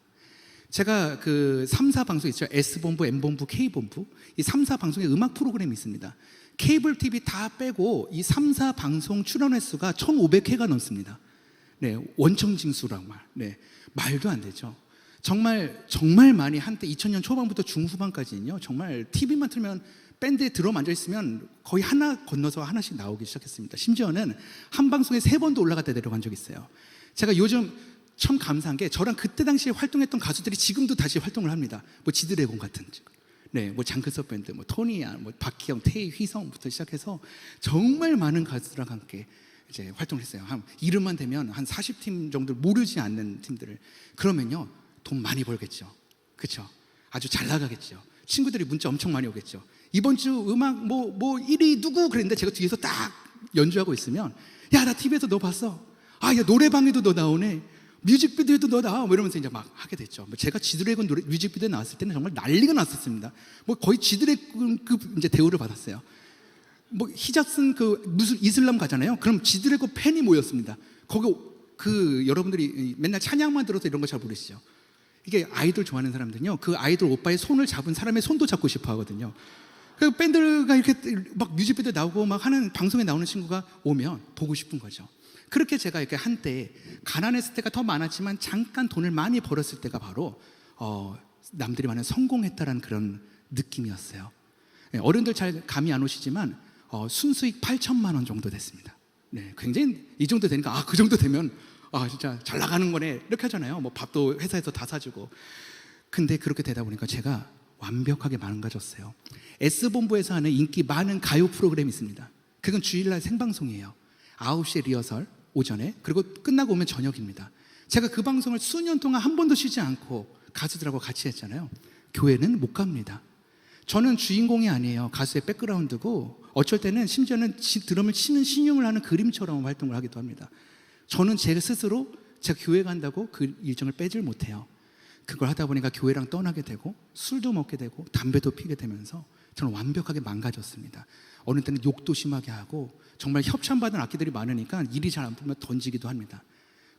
제가 그 3사 방송 있죠. S본부, M본부, K본부. 이 3사 방송에 음악 프로그램이 있습니다. 케이블 TV 다 빼고 이 3사 방송 출연 횟수가 1,500회가 넘습니다. 네, 원청징수라고 네, 말도 안 되죠. 정말 많이 한때 2000년 초반부터 중후반까지는요. 정말 TV만 틀면 밴드에 드럼 앉아있으면 거의 하나 건너서 하나씩 나오기 시작했습니다. 심지어는 한 방송에 3번도 올라갔다 내려간 적이 있어요. 제가 요즘 참 감사한 게 저랑 그때 당시에 활동했던 가수들이 지금도 다시 활동을 합니다. 지드래곤 같은, 네, 장크석 밴드, 토니야, 박희영, 태희, 휘성부터 시작해서 정말 많은 가수들과 함께 이제 활동을 했어요. 이름만 되면 한 40팀 정도 모르지 않는 팀들을. 그러면요 돈 많이 벌겠죠. 그렇죠? 아주 잘 나가겠죠. 친구들이 문자 엄청 많이 오겠죠. 이번 주 음악 1위 누구 그랬는데 제가 뒤에서 딱 연주하고 있으면 야 나 TV에서 너 봤어. 야 노래방에도 너 나오네. 뮤직비디오에도 너 나와. 이러면서 이제 막 하게 됐죠. 제가 지드래곤 뮤직비디오에 나왔을 때는 정말 난리가 났었습니다. 거의 지드래곤급 이제 대우를 받았어요. 히잡슨 무슨 이슬람 가잖아요. 그럼 지드래곤 팬이 모였습니다. 거기 여러분들이 맨날 찬양만 들어서 이런 거 잘 모르시죠. 이게 아이돌 좋아하는 사람들은요, 그 아이돌 오빠의 손을 잡은 사람의 손도 잡고 싶어 하거든요. 그 밴드가 이렇게 막 뮤직비디오 나오고 막 하는 방송에 나오는 친구가 오면 보고 싶은 거죠. 그렇게 제가 이렇게 한때 가난했을 때가 더 많았지만 잠깐 돈을 많이 벌었을 때가 바로 남들이 말하는 성공했다라는 그런 느낌이었어요. 네, 어른들 잘 감이 안 오시지만 순수익 8천만 원 정도 됐습니다. 네, 굉장히 이 정도 되니까 그 정도 되면 진짜 잘 나가는 거네 이렇게 하잖아요. 뭐 밥도 회사에서 다 사주고. 근데 그렇게 되다 보니까 제가 완벽하게 망가졌어요. S본부에서 하는 인기 많은 가요 프로그램이 있습니다. 그건 주일날 생방송이에요. 9시에 리허설 오전에, 그리고 끝나고 오면 저녁입니다. 제가 그 방송을 수년 동안 한 번도 쉬지 않고 가수들하고 같이 했잖아요. 교회는 못 갑니다. 저는 주인공이 아니에요. 가수의 백그라운드고, 어쩔 때는 심지어는 드럼을 치는 신용을 하는 그림처럼 활동을 하기도 합니다. 저는 제 스스로 제가 교회 간다고 그 일정을 빼질 못해요. 그걸 하다 보니까 교회랑 떠나게 되고 술도 먹게 되고 담배도 피게 되면서 저는 완벽하게 망가졌습니다. 어느 때는 욕도 심하게 하고 정말 협찬받은 악기들이 많으니까 일이 잘 안 풀면 던지기도 합니다.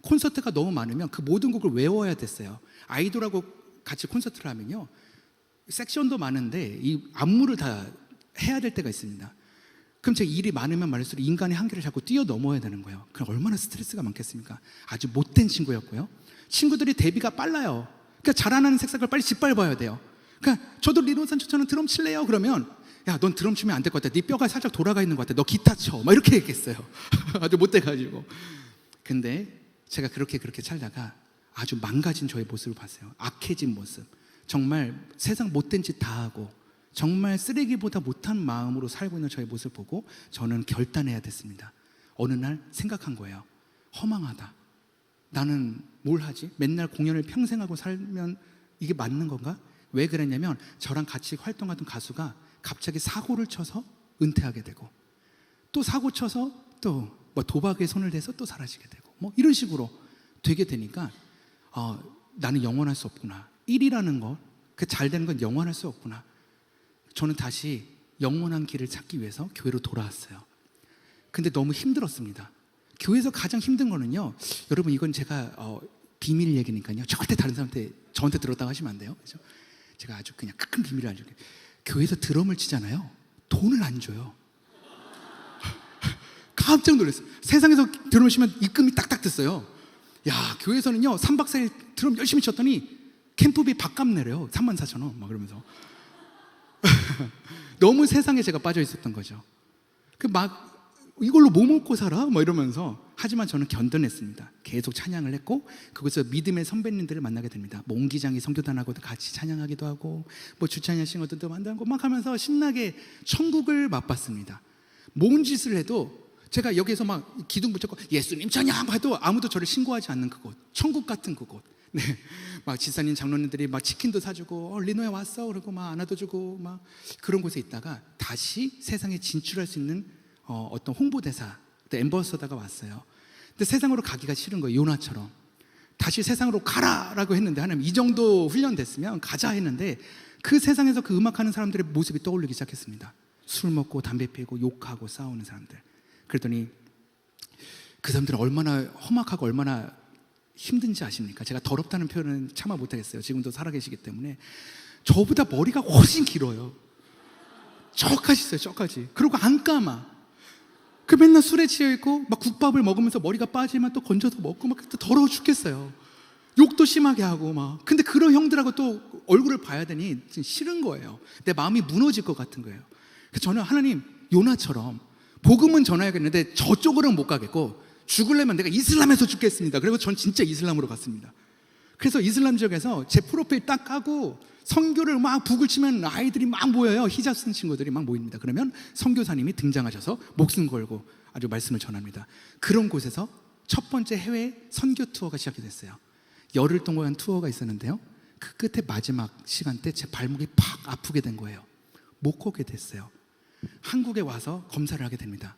콘서트가 너무 많으면 그 모든 곡을 외워야 됐어요. 아이돌하고 같이 콘서트를 하면요, 섹션도 많은데 이 안무를 다 해야 될 때가 있습니다. 그럼 제가 일이 많으면 많을수록 인간의 한계를 자꾸 뛰어넘어야 되는 거예요. 그럼 얼마나 스트레스가 많겠습니까? 아주 못된 친구였고요. 친구들이 데뷔가 빨라요. 그러니까 잘하는 색색을 빨리 짓밟아야 돼요. 그러니까 저도 리노산초처럼 드럼 칠래요? 그러면 야, 넌 드럼 치면 안 될 것 같아. 네 뼈가 살짝 돌아가 있는 것 같아. 너 기타 쳐. 막 이렇게 얘기했어요. 아주 못돼가지고. 근데 제가 그렇게 살다가 아주 망가진 저의 모습을 봤어요. 악해진 모습. 정말 세상 못된 짓 다 하고 정말 쓰레기보다 못한 마음으로 살고 있는 저의 모습을 보고 저는 결단해야 됐습니다. 어느 날 생각한 거예요. 허망하다. 나는 뭘 하지? 맨날 공연을 평생 하고 살면 이게 맞는 건가? 왜 그랬냐면 저랑 같이 활동하던 가수가 갑자기 사고를 쳐서 은퇴하게 되고, 또 사고 쳐서 또 뭐 도박에 손을 대서 또 사라지게 되고, 뭐 이런 식으로 되게 되니까 나는 영원할 수 없구나. 일이라는 거, 그 잘 되는 건 영원할 수 없구나. 저는 다시 영원한 길을 찾기 위해서 교회로 돌아왔어요. 근데 너무 힘들었습니다. 교회에서 가장 힘든 거는요, 여러분 이건 제가 비밀 얘기니까요, 절대 다른 사람한테 저한테 들었다고 하시면 안 돼요. 그렇죠? 제가 아주 그냥 큰 비밀을 알려줄게요. 교회에서 드럼을 치잖아요. 돈을 안 줘요. 깜짝 놀랐어요. 세상에서 드럼을 치면 입금이 딱딱 됐어요. 야, 교회에서는요 3박 4일 드럼 열심히 쳤더니 캠프비 밥값 내래요. 34,000원 막 그러면서. 너무 세상에 제가 빠져 있었던 거죠. 막 이걸로 뭐 먹고 살아? 뭐 이러면서. 하지만 저는 견뎌냈습니다. 계속 찬양을 했고, 그곳에서 믿음의 선배님들을 만나게 됩니다. 뭐 옹기장이 선교단하고도 같이 찬양하기도 하고, 뭐 주찬양 싱어들도 만나고 막 하면서 신나게 천국을 맛봤습니다. 뭔 짓을 해도 제가 여기서 막 기둥 붙잡고 예수님 찬양 해도 아무도 저를 신고하지 않는 그곳, 천국 같은 그곳. 네, 막 지사님 장로님들이 막 치킨도 사주고 리노야 왔어 그러고 막 안아도 주고 막 그런 곳에 있다가 다시 세상에 진출할 수 있는 어떤 홍보대사, 엠버서더가 왔어요. 근데 세상으로 가기가 싫은 거예요. 요나처럼 다시 세상으로 가라라고 했는데, 하나님 이 정도 훈련됐으면 가자 했는데, 그 세상에서 그 음악하는 사람들의 모습이 떠올리기 시작했습니다. 술 먹고 담배 피우고 욕하고 싸우는 사람들. 그랬더니 그 사람들은 얼마나 험악하고 얼마나 힘든지 아십니까? 제가 더럽다는 표현은 참아 못하겠어요. 지금도 살아계시기 때문에. 저보다 머리가 훨씬 길어요. 저까지 있어요. 저까지. 그리고 안 감아. 그 맨날 술에 취해있고 막 국밥을 먹으면서 머리가 빠지면 또 건져서 먹고 막 더러워 죽겠어요. 욕도 심하게 하고 막. 근데 그런 형들하고 또 얼굴을 봐야 되니 싫은 거예요. 내 마음이 무너질 것 같은 거예요. 그래서 저는 하나님, 요나처럼 복음은 전해야겠는데 저쪽으로는 못 가겠고, 죽으려면 내가 이슬람에서 죽겠습니다. 그리고 전 진짜 이슬람으로 갔습니다. 그래서 이슬람 지역에서 제 프로필 딱 까고 선교를 막 북을 치면 아이들이 막 모여요. 히잡 쓴 친구들이 막 모입니다. 그러면 선교사님이 등장하셔서 목숨 걸고 아주 말씀을 전합니다. 그런 곳에서 첫 번째 해외 선교 투어가 시작이 됐어요. 열흘 동안 투어가 있었는데요, 그 끝에 마지막 시간대 제 발목이 팍 아프게 된 거예요. 못 걷게 됐어요. 한국에 와서 검사를 하게 됩니다.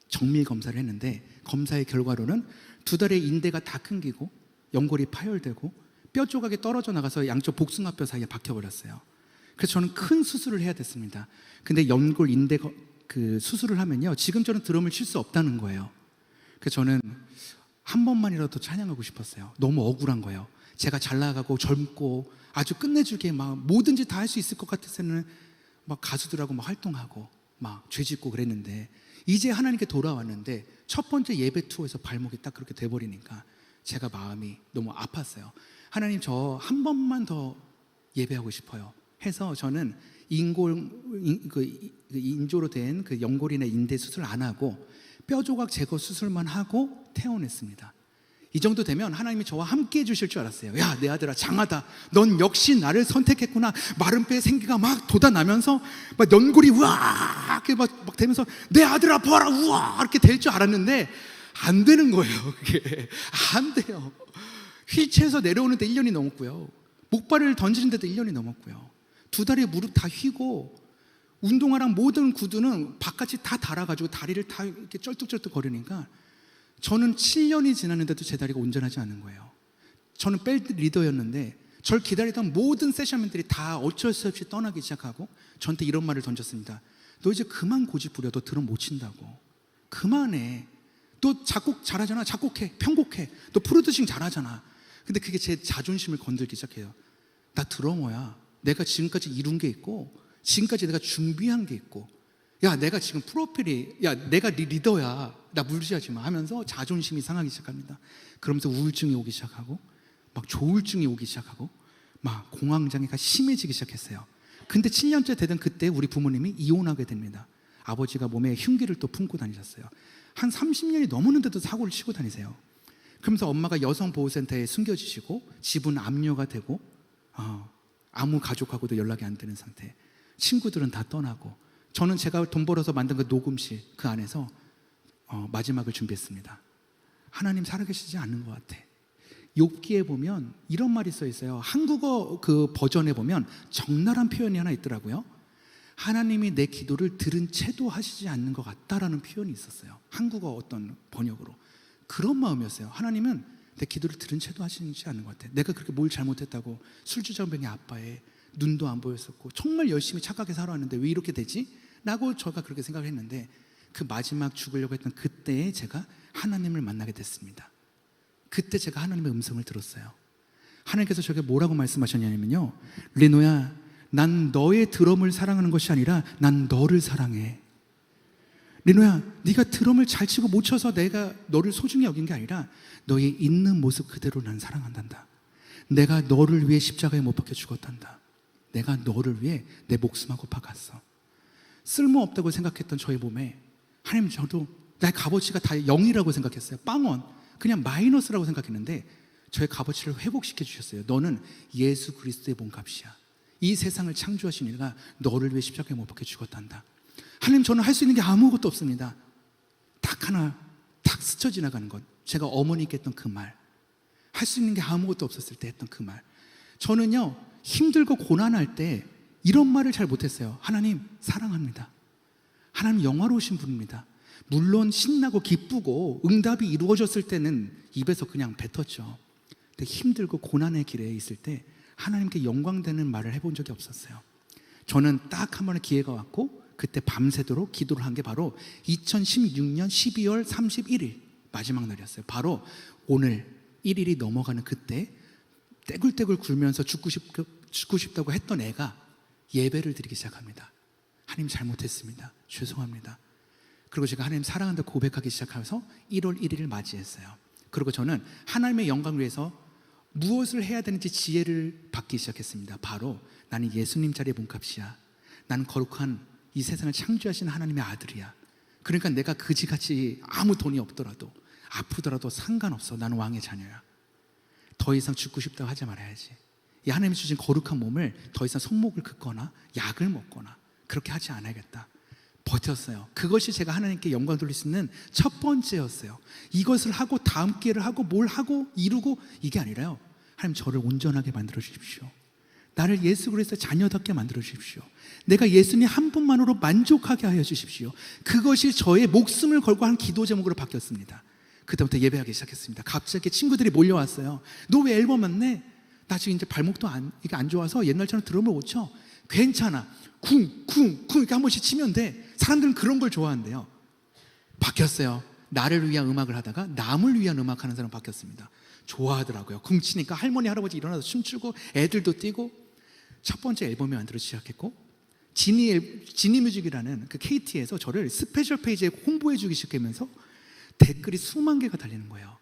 정밀 검사를 했는데 검사의 결과로는 2달의 인대가 다 끊기고 연골이 파열되고 뼈 조각이 떨어져 나가서 양쪽 복숭아뼈 사이에 박혀버렸어요. 그래서 저는 큰 수술을 해야 됐습니다. 근데 연골 인대 그 수술을 하면요, 지금처럼 드럼을 칠 수 없다는 거예요. 그래서 저는 한 번만이라도 찬양하고 싶었어요. 너무 억울한 거예요. 제가 잘 나가고 젊고 아주 끝내주게 막 뭐든지 다 할 수 있을 것 같아서는 막 가수들하고 막 활동하고 막 죄짓고 그랬는데, 이제 하나님께 돌아왔는데 첫 번째 예배 투어에서 발목이 딱 그렇게 돼버리니까 제가 마음이 너무 아팠어요. 하나님, 저 한 번만 더 예배하고 싶어요 해서 저는 인조로 된 그 연골이나 인대 수술 안 하고 뼈 조각 제거 수술만 하고 퇴원했습니다. 이 정도 되면 하나님이 저와 함께 해주실 줄 알았어요. 야, 내 아들아, 장하다. 넌 역시 나를 선택했구나. 마른 뼈에 생기가 막 돋아나면서 막 연골이 우와 이렇게 막 되면서 내 아들아 보아라 우와 이렇게 될 줄 알았는데 안 되는 거예요. 그게 안 돼요. 휠체어에서 내려오는데 1년이 넘었고요. 목발을 던지는데도 1년이 넘었고요. 두 다리에 무릎 다 휘고 운동화랑 모든 구두는 바깥이 다 닳아가지고 다리를 다 이렇게 쩔뚝쩔뚝 거리니까 저는 7년이 지났는데도 제 다리가 온전하지 않은 거예요. 저는 밴드 리더였는데 저를 기다리던 모든 세션맨들이 다 어쩔 수 없이 떠나기 시작하고 저한테 이런 말을 던졌습니다. 너 이제 그만 고집 부려. 너 드럼 못 친다고. 그만해. 너 작곡 잘하잖아. 작곡해. 편곡해. 너 프로듀싱 잘하잖아. 근데 그게 제 자존심을 건들기 시작해요. 나 드러머야. 내가 지금까지 이룬 게 있고 지금까지 내가 준비한 게 있고, 야, 내가 지금 프로필이, 야, 내가 리더야. 나 무시하지 마 하면서 자존심이 상하기 시작합니다. 그러면서 우울증이 오기 시작하고 막 조울증이 오기 시작하고 막 공황장애가 심해지기 시작했어요. 근데 7년째 되던 그때 우리 부모님이 이혼하게 됩니다. 아버지가 몸에 흉기를 또 품고 다니셨어요. 한 30년이 넘었는데도 사고를 치고 다니세요. 그러면서 엄마가 여성보호센터에 숨겨지시고 집은 압류가 되고 아무 가족하고도 연락이 안 되는 상태. 친구들은 다 떠나고 저는 제가 돈 벌어서 만든 그 녹음실 그 안에서 마지막을 준비했습니다. 하나님 살아계시지 않는 것 같아. 욥기에 보면 이런 말이 써 있어요. 한국어 그 버전에 보면 적나라한 표현이 하나 있더라고요. 하나님이 내 기도를 들은 채도 하시지 않는 것 같다라는 표현이 있었어요. 한국어 어떤 번역으로. 그런 마음이었어요. 하나님은 내 기도를 들은 채도 하시지 않는 것 같아. 내가 그렇게 뭘 잘못했다고 술주정뱅이 아빠에 눈도 안 보였었고 정말 열심히 착하게 살아왔는데 왜 이렇게 되지? 라고 제가 그렇게 생각을 했는데 그 마지막 죽으려고 했던 그때에 제가 하나님을 만나게 됐습니다. 그때 제가 하나님의 음성을 들었어요. 하나님께서 저에게 뭐라고 말씀하셨냐면요, 리노야, 난 너의 드럼을 사랑하는 것이 아니라 난 너를 사랑해. 리노야, 네가 드럼을 잘 치고 못 쳐서 내가 너를 소중히 여긴 게 아니라 너의 있는 모습 그대로 난 사랑한단다. 내가 너를 위해 십자가에 못 박혀 죽었단다. 내가 너를 위해 내 목숨하고 박았어. 쓸모없다고 생각했던 저의 몸에 하나님, 저도 나의 값어치가 다 0이라고 생각했어요. 빵원, 그냥 마이너스라고 생각했는데 저의 값어치를 회복시켜 주셨어요. 너는 예수 그리스도의 몸값이야. 이 세상을 창조하신 이가 너를 위해 십자가에 못 박혀 죽었단다. 하나님, 저는 할 수 있는 게 아무것도 없습니다. 딱 하나 딱 스쳐 지나가는 것, 제가 어머니께 했던 그 말, 할 수 있는 게 아무것도 없었을 때 했던 그 말. 저는요, 힘들고 고난할 때 이런 말을 잘 못했어요. 하나님 사랑합니다. 하나님 영화로우신 분입니다. 물론 신나고 기쁘고 응답이 이루어졌을 때는 입에서 그냥 뱉었죠. 근데 힘들고 고난의 길에 있을 때 하나님께 영광되는 말을 해본 적이 없었어요. 저는 딱 한 번의 기회가 왔고 그때 밤새도록 기도를 한 게 바로 2016년 12월 31일 마지막 날이었어요. 바로 오늘 1일이 넘어가는 그때 떼굴떼굴 굴면서 죽고 싶다고 했던 애가 예배를 드리기 시작합니다. 하나님 잘못했습니다. 죄송합니다. 그리고 제가 하나님 사랑한다 고백하기 시작해서 1월 1일을 맞이했어요. 그리고 저는 하나님의 영광을 위해서 무엇을 해야 되는지 지혜를 받기 시작했습니다. 바로 나는 예수님 자리의 몸값이야. 나는 거룩한 이 세상을 창조하신 하나님의 아들이야. 그러니까 내가 그지같이 아무 돈이 없더라도 아프더라도 상관없어. 나는 왕의 자녀야. 더 이상 죽고 싶다고 하지 말아야지. 이 하나님이 주신 거룩한 몸을 더 이상 손목을 긋거나 약을 먹거나 그렇게 하지 않아야겠다. 버텼어요. 그것이 제가 하나님께 영광 돌릴 수 있는 첫 번째였어요. 이것을 하고 다음 기회를 하고 뭘 하고 이루고 이게 아니라요, 하나님 저를 온전하게 만들어 주십시오. 나를 예수 그리스도의 자녀답게 만들어 주십시오. 내가 예수님 한 분만으로 만족하게 하여 주십시오. 그것이 저의 목숨을 걸고 한 기도 제목으로 바뀌었습니다. 그때부터 예배하기 시작했습니다. 갑자기 친구들이 몰려왔어요. 너 왜 앨범 안 내? 나 지금 이제 발목도 이게 안 좋아서 옛날처럼 드럼을 못 쳐. 괜찮아. 쿵 이렇게 한 번씩 치면 돼. 사람들은 그런 걸 좋아한대요. 바뀌었어요. 나를 위한 음악을 하다가 남을 위한 음악 하는 사람 바뀌었습니다. 좋아하더라고요. 궁치니까 할머니 할아버지 일어나서 춤추고 애들도 뛰고 첫 번째 앨범을 만들어 시작했고 지니 뮤직이라는 그 KT에서 저를 스페셜 페이지에 홍보해 주기 시작하면서 댓글이 수만 개가 달리는 거예요.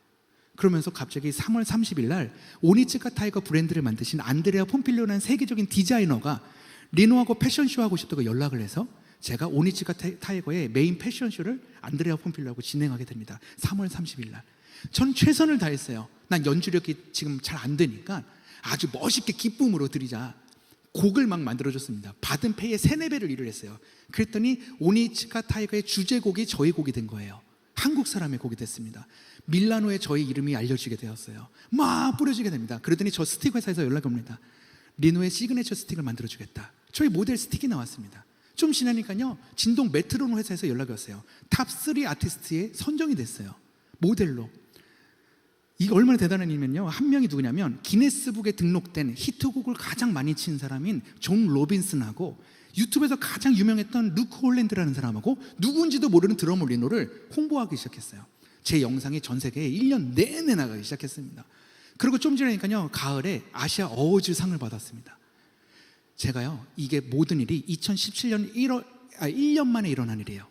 그러면서 갑자기 3월 30일 날 오니츠카 타이거 브랜드를 만드신 안드레아 폼필리오라는 세계적인 디자이너가 리노하고 패션쇼 하고 싶다고 연락을 해서 제가 오니츠카 타이거의 메인 패션쇼를 안드레아 폼필리오하고 진행하게 됩니다. 3월 30일 날. 전 최선을 다했어요. 난 연주력이 지금 잘 안 되니까 아주 멋있게 기쁨으로 드리자. 곡을 막 만들어줬습니다. 받은 페이의 3-4배를 일을 했어요. 그랬더니 오니츠카 타이거의 주제곡이 저희 곡이 된 거예요. 한국 사람의 곡이 됐습니다. 밀라노에 저희 이름이 알려지게 되었어요. 막 뿌려지게 됩니다. 그러더니 저 스틱 회사에서 연락이 옵니다. 리노의 시그니처 스틱을 만들어주겠다. 저희 모델 스틱이 나왔습니다. 좀 지나니까요 진동 메트로놈 회사에서 연락이 왔어요. 탑3 아티스트에 선정이 됐어요. 모델로. 이게 얼마나 대단한 일이면요, 한 명이 누구냐면 기네스북에 등록된 히트곡을 가장 많이 친 사람인 존 로빈슨하고 유튜브에서 가장 유명했던 루크 홀랜드라는 사람하고 누군지도 모르는 드러머 리노를 홍보하기 시작했어요. 제 영상이 전 세계에 1년 내내 나가기 시작했습니다. 그리고 좀 지나니까요 가을에 아시아 어워즈 상을 받았습니다. 제가요 이게 모든 일이 2017년 1년 만에 일어난 일이에요.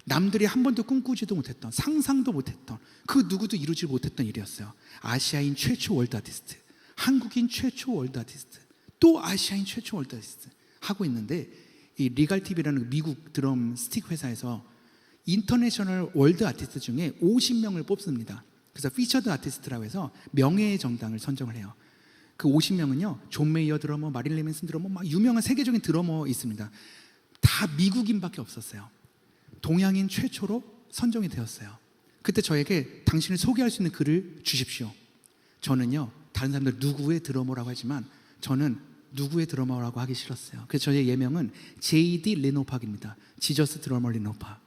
남들이 한 번도 꿈꾸지도 못했던, 상상도 못했던, 그 누구도 이루지 못했던 일이었어요. 아시아인 최초 월드 아티스트, 한국인 최초 월드 아티스트, 또 아시아인 최초 월드 아티스트 하고 있는데, 이 리갈TV라는 미국 드럼 스틱 회사에서 인터내셔널 월드 아티스트 중에 50명을 뽑습니다. 그래서 피처드 아티스트라고 해서 명예의 정당을 선정을 해요. 그 50명은요 존 메이어 드러머, 마릴린 맨슨 드러머, 막 유명한 세계적인 드러머 있습니다. 다 미국인밖에 없었어요. 동양인 최초로 선정이 되었어요. 그때 저에게 당신을 소개할 수 있는 글을 주십시오. 저는요 다른 사람들 누구의 드러머라고 하지만 저는 누구의 드러머라고 하기 싫었어요. 그래서 저의 예명은 J.D. 리노팍입니다. 지저스 드러머 리노팍.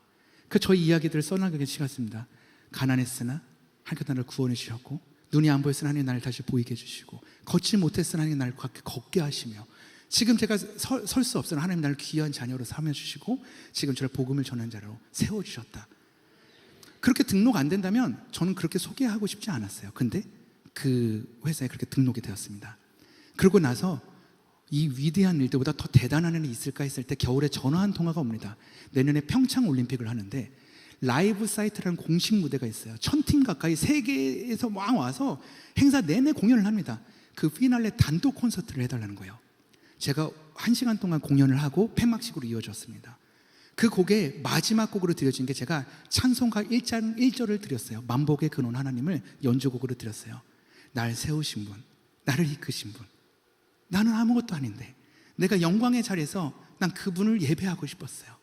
그 저희 이야기들을 써나가기 시작했습니다. 가난했으나 하나님 나를 구원해 주셨고, 눈이 안 보였으나 하나님 나를 다시 보이게 해주시고, 걷지 못했으나 하나님 나를 걷게 하시며, 지금 제가 설 수 없으나 하나님 나를 귀한 자녀로 삼아주시고 지금 저를 복음을 전하는 자로 세워주셨다. 그렇게 등록 안 된다면 저는 그렇게 소개하고 싶지 않았어요. 근데 그 회사에 그렇게 등록이 되었습니다. 그러고 나서 이 위대한 일들보다 더 대단한 일이 있을까 했을 때 겨울에 전화 한 통화가 옵니다. 내년에 평창 올림픽을 하는데 라이브 사이트라는 공식 무대가 있어요. 1000팀 가까이 세계에서 막 와서 행사 내내 공연을 합니다. 그 피날레 단독 콘서트를 해달라는 거예요. 제가 1시간 동안 공연을 하고 폐막식으로 이어졌습니다. 그 곡의 마지막 곡으로 드려진 게 제가 찬송가 1절을 드렸어요. 만복의 근원 하나님을 연주곡으로 드렸어요. 날 세우신 분, 나를 이끄신 분, 나는 아무것도 아닌데 내가 영광의 자리에서 난 그분을 예배하고 싶었어요.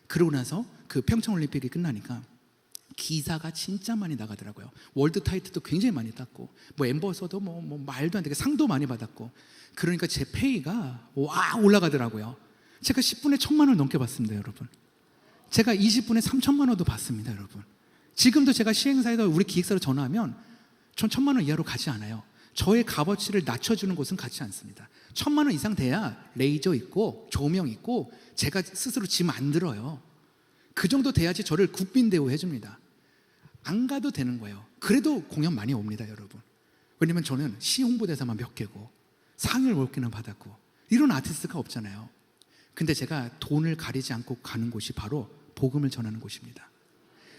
그러고 나서 그 평창올림픽이 끝나니까 기사가 진짜 많이 나가더라고요. 월드 타이틀도 굉장히 많이 땄고, 뭐 엠버서도 뭐 말도 안 되게 상도 많이 받았고, 그러니까 제 페이가 와 올라가더라고요. 제가 10분에 1000만 원 넘게 받습니다, 여러분. 제가 20분에 3000만 원도 받습니다, 여러분. 지금도 제가 시행사에다 우리 기획사로 전화하면 전 1000만 원 이하로 가지 않아요. 저의 값어치를 낮춰주는 곳은 가지 않습니다. 1000만 원 이상 돼야 레이저 있고 조명 있고 제가 스스로 짐 안 들어요. 그 정도 돼야지 저를 국빈 대우 해줍니다. 안 가도 되는 거예요. 그래도 공연 많이 옵니다, 여러분. 왜냐면 저는 시 홍보대사만 몇 개고 상을 몇 개나 받았고 이런 아티스트가 없잖아요. 근데 제가 돈을 가리지 않고 가는 곳이 바로 복음을 전하는 곳입니다.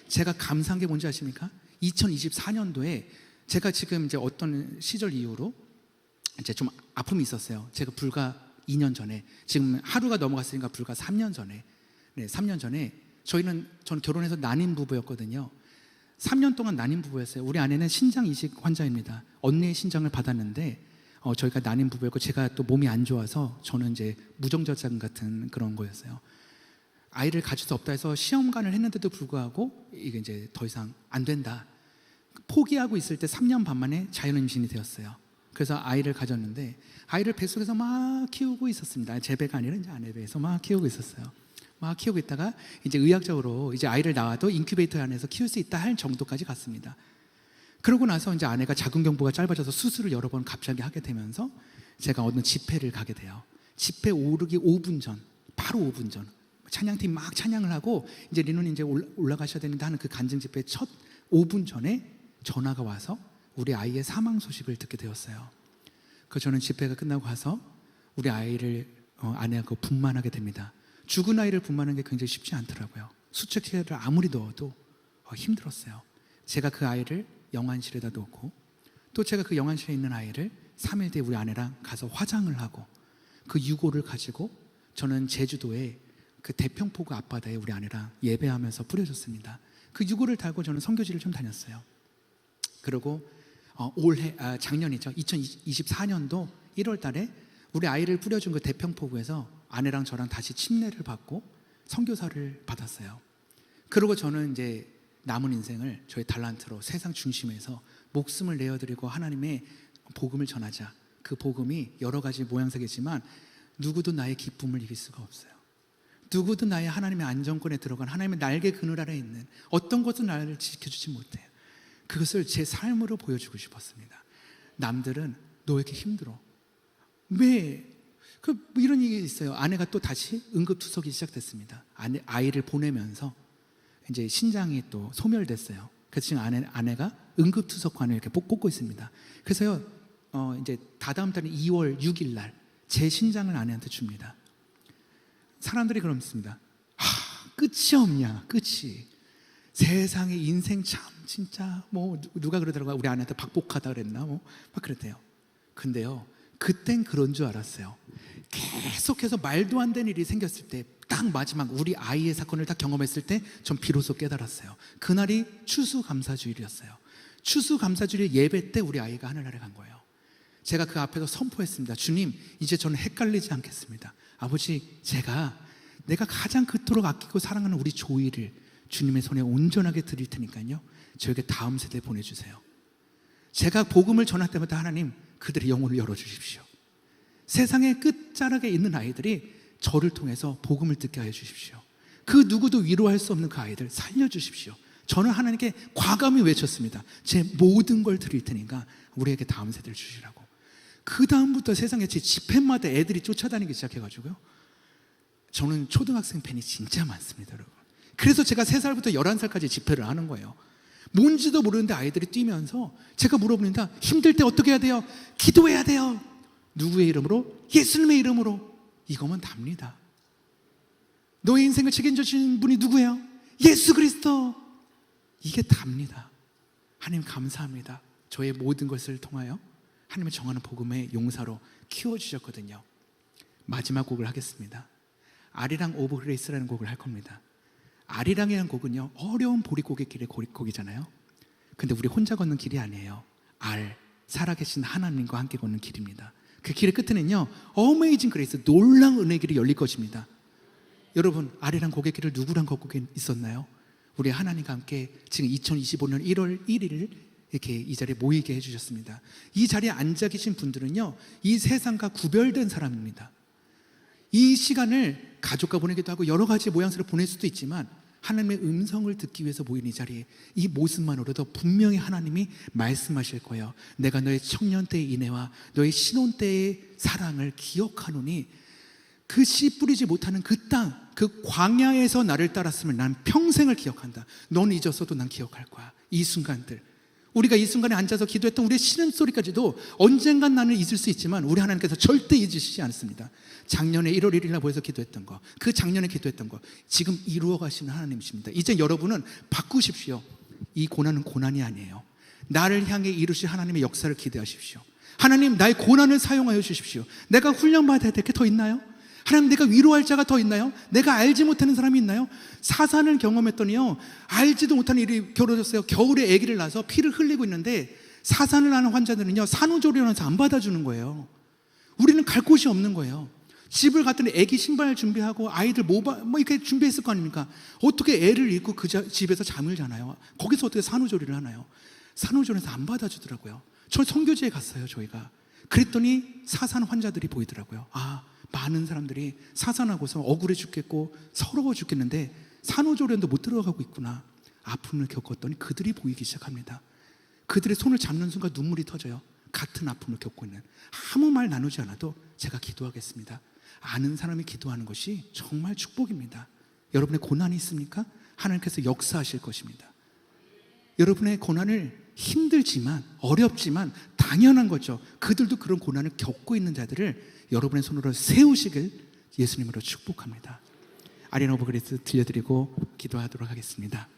제가 감사한 게 뭔지 아십니까? 2024년도에 제가 지금 이제 어떤 시절 이후로 이제 좀 아픔이 있었어요. 제가 불과 2년 전에, 지금 하루가 넘어갔으니까 불과 3년 전에, 3년 전에 저는 결혼해서 난임 부부였거든요. 3년 동안 난임 부부였어요. 우리 아내는 신장 이식 환자입니다. 언니의 신장을 받았는데 저희가 난임 부부였고, 제가 또 몸이 안 좋아서 저는 이제 무정저장 같은 그런 거였어요. 아이를 가질 수 없다 해서 시험관을 했는데도 불구하고 이게 이제 더 이상 안 된다, 포기하고 있을 때 3년 반 만에 자연임신이 되었어요. 그래서 아이를 가졌는데 아이를 뱃속에서 막 키우고 있었습니다. 제 배가 아니라 이제 아내 배에서 막 키우고 있었어요. 막 키우고 있다가 이제 의학적으로 이제 아이를 낳아도 인큐베이터 안에서 키울 수 있다 할 정도까지 갔습니다. 그러고 나서 이제 아내가 자궁경부가 짧아져서 수술을 여러 번 갑자기 하게 되면서 제가 어느 집회를 가게 돼요. 집회 오르기 5분 전, 바로 5분 전, 찬양팀 막 찬양을 하고 이제 리노는 이제 올라가셔야 되는데 하는 그 간증 집회 첫 5분 전에 전화가 와서 우리 아이의 사망 소식을 듣게 되었어요. 그 저는 집회가 끝나고 가서 우리 아이를 아내하고 분만하게 됩니다. 죽은 아이를 분만하는 게 굉장히 쉽지 않더라고요. 수척체를 아무리 넣어도 힘들었어요. 제가 그 아이를 영안실에다 놓고 또 제가 그 영안실에 있는 아이를 3일 뒤에 우리 아내랑 가서 화장을 하고 그 유골을 가지고 저는 제주도에 그 대평포구 앞바다에 우리 아내랑 예배하면서 뿌려줬습니다. 그 유골을 달고 저는 선교지를 좀 다녔어요. 그리고 작년이죠. 2024년도 1월 달에 우리 아이를 뿌려준 그 대평포구에서 아내랑 저랑 다시 침례를 받고 선교사를 받았어요. 그리고 저는 이제 남은 인생을 저의 달란트로 세상 중심에서 목숨을 내어드리고 하나님의 복음을 전하자. 그 복음이 여러 가지 모양새겠지만 누구도 나의 기쁨을 이길 수가 없어요. 누구도 나의 하나님의 안정권에 들어간 하나님의 날개 그늘 아래 있는 어떤 것도 나를 지켜주지 못해요. 그것을 제 삶으로 보여주고 싶었습니다. 남들은 너 왜 이렇게 힘들어? 왜? 뭐 이런 얘기 있어요. 아내가 또 다시 응급투석이 시작됐습니다. 아이를 보내면서 이제 신장이 또 소멸됐어요. 그래서 지금 아내가 응급투석관을 이렇게 꽂고 있습니다. 그래서요, 이제 다다음 달에 2월 6일 날 제 신장을 아내한테 줍니다. 사람들이 그럽니다. 끝이 없냐, 끝이. 세상에 인생 참 진짜 뭐 누가 그러더라고요. 우리 아내한테 박복하다 그랬나 뭐 막 그랬대요. 근데요, 그땐 그런 줄 알았어요. 계속해서 말도 안 되는 일이 생겼을 때 딱 마지막 우리 아이의 사건을 딱 경험했을 때 전 비로소 깨달았어요. 그날이 추수감사주일이었어요. 추수감사주일 예배 때 우리 아이가 하늘나라에 간 거예요. 제가 그 앞에서 선포했습니다. 주님, 이제 저는 헷갈리지 않겠습니다. 아버지, 내가 가장 그토록 아끼고 사랑하는 우리 조이를 주님의 손에 온전하게 드릴 테니까요, 저에게 다음 세대에 보내주세요. 제가 복음을 전할 때마다 하나님, 그들의 영혼을 열어주십시오. 세상의 끝자락에 있는 아이들이 저를 통해서 복음을 듣게 하여 주십시오. 그 누구도 위로할 수 없는 그 아이들 살려주십시오. 저는 하나님께 과감히 외쳤습니다. 제 모든 걸 드릴 테니까 우리에게 다음 세대를 주시라고. 그 다음부터 세상에 제 집회마다 애들이 쫓아다니기 시작해가지고요, 저는 초등학생 팬이 진짜 많습니다, 여러분. 그래서 제가 3살부터 11살까지 집회를 하는 거예요. 뭔지도 모르는데 아이들이 뛰면서 제가 물어봅니다. 힘들 때 어떻게 해야 돼요? 기도해야 돼요. 누구의 이름으로? 예수님의 이름으로. 이거면 답니다. 너의 인생을 책임져 주신 분이 누구예요? 예수 그리스도. 이게 답니다. 하나님 감사합니다. 저의 모든 것을 통하여 하나님의 정하는 복음의 용사로 키워주셨거든요. 마지막 곡을 하겠습니다. 아리랑 오브 그레이스라는 곡을 할 겁니다. 아리랑이라는 곡은요, 어려운 보릿고개 길의 곡이잖아요. 근데 우리 혼자 걷는 길이 아니에요. 살아계신 하나님과 함께 걷는 길입니다. 그 길의 끝에는요, 어메이징 그레이스, 놀라운 은혜의 길이 열릴 것입니다. 여러분, 아리랑 고개 길을 누구랑 걷고 있었나요? 우리 하나님과 함께 지금 2025년 1월 1일 이렇게 이 자리에 모이게 해주셨습니다. 이 자리에 앉아 계신 분들은요, 이 세상과 구별된 사람입니다. 이 시간을 가족과 보내기도 하고 여러 가지 모양새로 보낼 수도 있지만 하나님의 음성을 듣기 위해서 모인 이 자리에 이 모습만으로도 분명히 하나님이 말씀하실 거예요. 내가 너의 청년 때의 인애와 너의 신혼 때의 사랑을 기억하노니 그 씨 뿌리지 못하는 그 땅, 그 광야에서 나를 따랐으면 난 평생을 기억한다. 넌 잊었어도 난 기억할 거야. 이 순간들, 우리가 이 순간에 앉아서 기도했던 우리의 신음소리까지도 언젠간 나는 잊을 수 있지만 우리 하나님께서 절대 잊으시지 않습니다. 작년에 1월 1일 날 모여서 기도했던 거, 그 작년에 기도했던 거 지금 이루어 가시는 하나님이십니다. 이제 여러분은 바꾸십시오. 이 고난은 고난이 아니에요. 나를 향해 이루실 하나님의 역사를 기대하십시오. 하나님, 나의 고난을 사용하여 주십시오. 내가 훈련받아야 될 게 더 있나요? 하나님, 내가 위로할 자가 더 있나요? 내가 알지 못하는 사람이 있나요? 사산을 경험했더니요, 알지도 못하는 일이 벌어졌어요. 겨울에 아기를 낳아서 피를 흘리고 있는데 사산을 하는 환자들은요, 산후조리원에서 안 받아주는 거예요. 우리는 갈 곳이 없는 거예요. 집을 갔더니 아기 신발 준비하고 아이들 뭐 이렇게 준비했을 거 아닙니까? 어떻게 애를 잃고 그 집에서 잠을 자나요? 거기서 어떻게 산후조리를 하나요? 산후조리원에서 안 받아주더라고요. 저 선교지에 갔어요, 저희가. 그랬더니 사산 환자들이 보이더라고요. 많은 사람들이 사산하고서 억울해 죽겠고 서러워 죽겠는데 산후조리원도 못 들어가고 있구나. 아픔을 겪었더니 그들이 보이기 시작합니다. 그들의 손을 잡는 순간 눈물이 터져요. 같은 아픔을 겪고 있는. 아무 말 나누지 않아도 제가 기도하겠습니다. 아는 사람이 기도하는 것이 정말 축복입니다. 여러분의 고난이 있습니까? 하나님께서 역사하실 것입니다. 여러분의 고난을 힘들지만 어렵지만 당연한 거죠. 그들도 그런 고난을 겪고 있는 자들을 여러분의 손으로 세우시길 예수님으로 축복합니다. 아리나 오브 그리스 들려드리고 기도하도록 하겠습니다.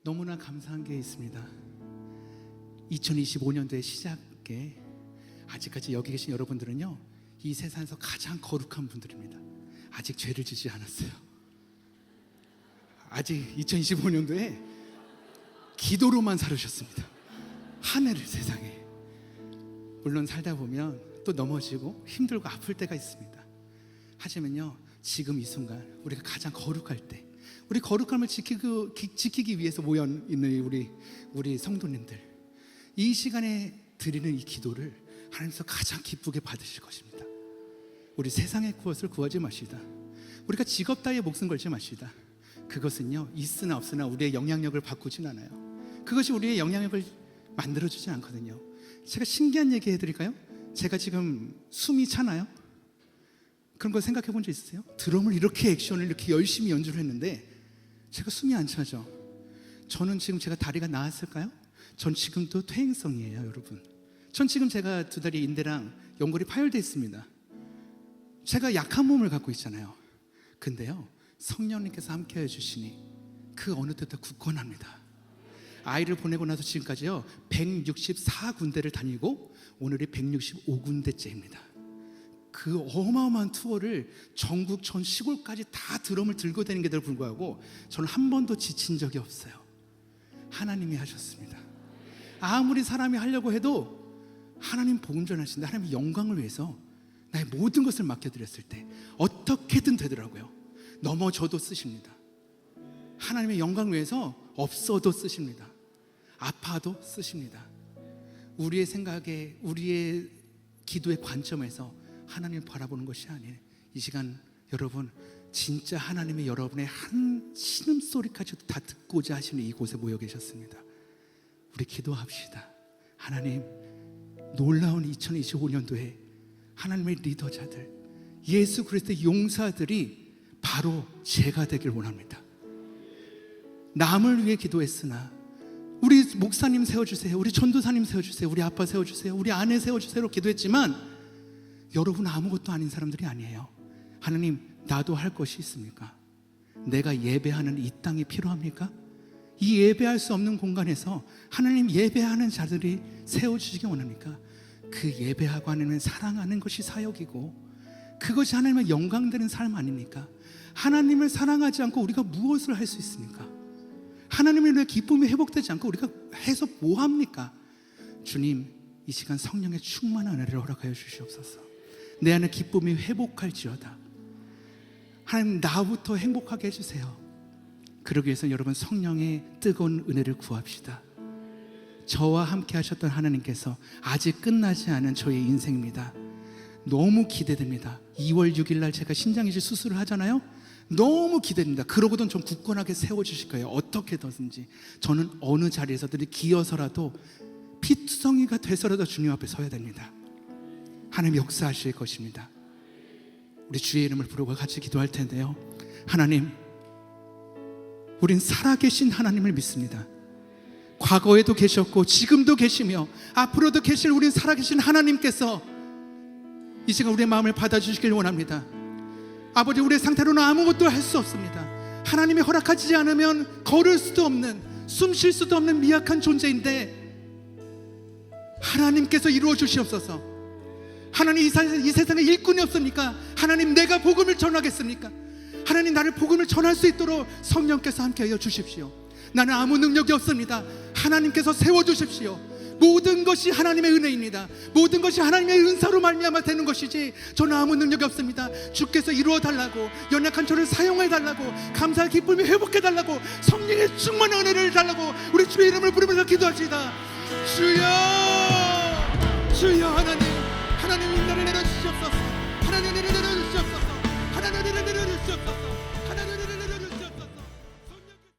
너무나 감사한 게 있습니다. 2025년도의 시작에 아직까지 여기 계신 여러분들은요, 이 세상에서 가장 거룩한 분들입니다. 아직 죄를 짓지 않았어요. 아직 2025년도에 기도로만 살으셨습니다. 한 해를 세상에. 물론 살다 보면 또 넘어지고 힘들고 아플 때가 있습니다. 하지만요, 지금 이 순간 우리가 가장 거룩할 때, 우리 거룩함을 지키기 위해서 모여 있는 우리 성도님들, 이 시간에 드리는 이 기도를 하나님께서 가장 기쁘게 받으실 것입니다. 우리 세상의 것을 구하지 마시다. 우리가 직업 따위에 목숨 걸지 마시다. 그것은요, 있으나 없으나 우리의 영향력을 바꾸진 않아요. 그것이 우리의 영향력을 만들어주진 않거든요. 제가 신기한 얘기 해드릴까요? 제가 지금 숨이 차나요? 그런 거 생각해 본 적 있으세요? 드럼을 이렇게 액션을 이렇게 열심히 연주를 했는데 제가 숨이 안 차죠. 저는 지금 제가 다리가 나았을까요? 전 지금도 퇴행성이에요, 여러분. 전 지금 제가 2다리 인대랑 연골이 파열되어 있습니다. 제가 약한 몸을 갖고 있잖아요. 근데요, 성령님께서 함께 해주시니 그 어느 때보다 굳건합니다. 아이를 보내고 나서 지금까지요 164군데를 다니고 오늘이 165군데째입니다. 그 어마어마한 투어를 전국 전 시골까지 다 드럼을 들고 다니는 게도 불구하고 저는 한 번도 지친 적이 없어요. 하나님이 하셨습니다. 아무리 사람이 하려고 해도 하나님 복음 전하시는데 하나님의 영광을 위해서 나의 모든 것을 맡겨드렸을 때 어떻게든 되더라고요. 넘어져도 쓰십니다. 하나님의 영광을 위해서 없어도 쓰십니다. 아파도 쓰십니다. 우리의 생각에, 우리의 기도의 관점에서 하나님을 바라보는 것이 아니에요. 이 시간 여러분, 진짜 하나님이 여러분의 한 신음소리까지도 다 듣고자 하시는 이곳에 모여 계셨습니다. 우리 기도합시다. 하나님, 놀라운 2025년도에 하나님의 리더자들, 예수 그리스도의 용사들이 바로 제가 되길 원합니다. 남을 위해 기도했으나 우리 목사님 세워주세요, 우리 전도사님 세워주세요, 우리 아빠 세워주세요, 우리 아내 세워주세요 기도했지만 여러분 아무것도 아닌 사람들이 아니에요. 하나님, 나도 할 것이 있습니까? 내가 예배하는 이 땅이 필요합니까? 이 예배할 수 없는 공간에서 하나님 예배하는 자들이 세워주시기 원합니까? 그 예배하고 하나님을 사랑하는 것이 사역이고 그것이 하나님의 영광되는 삶 아닙니까? 하나님을 사랑하지 않고 우리가 무엇을 할 수 있습니까? 하나님의 내 기쁨이 회복되지 않고 우리가 해서 뭐합니까? 주님, 이 시간 성령의 충만한 은혜를 허락하여 주시옵소서. 내 안에 기쁨이 회복할지어다. 하나님, 나부터 행복하게 해주세요. 그러기 위해서 여러분 성령의 뜨거운 은혜를 구합시다. 저와 함께 하셨던 하나님께서 아직 끝나지 않은 저의 인생입니다. 너무 기대됩니다. 2월 6일 날 제가 신장이식 수술을 하잖아요. 너무 기대됩니다. 그러고도 좀 굳건하게 세워주실 거예요. 어떻게든지 저는 어느 자리에서든 기어서라도 피투성이가 돼서라도 주님 앞에 서야 됩니다. 하나님 역사하실 것입니다. 우리 주의 이름을 부르고 같이 기도할 텐데요. 하나님, 우린 살아계신 하나님을 믿습니다. 과거에도 계셨고 지금도 계시며 앞으로도 계실 우린 살아계신 하나님께서 이 시간 우리의 마음을 받아주시길 원합니다. 아버지, 우리의 상태로는 아무것도 할 수 없습니다. 하나님이 허락하지 않으면 걸을 수도 없는, 숨 쉴 수도 없는 미약한 존재인데 하나님께서 이루어 주시옵소서. 하나님, 이 세상에 일꾼이 없습니까? 하나님, 내가 복음을 전하겠습니까? 하나님, 나를 복음을 전할 수 있도록 성령께서 함께하여 주십시오. 나는 아무 능력이 없습니다. 하나님께서 세워주십시오. 모든 것이 하나님의 은혜입니다. 모든 것이 하나님의 은사로 말미암아 되는 것이지 저는 아무 능력이 없습니다. 주께서 이루어 달라고, 연약한 저를 사용해 달라고, 감사의 기쁨이 회복해 달라고, 성령의 충만한 은혜를 달라고 우리 주의 이름을 부르면서 기도합시다. 주여,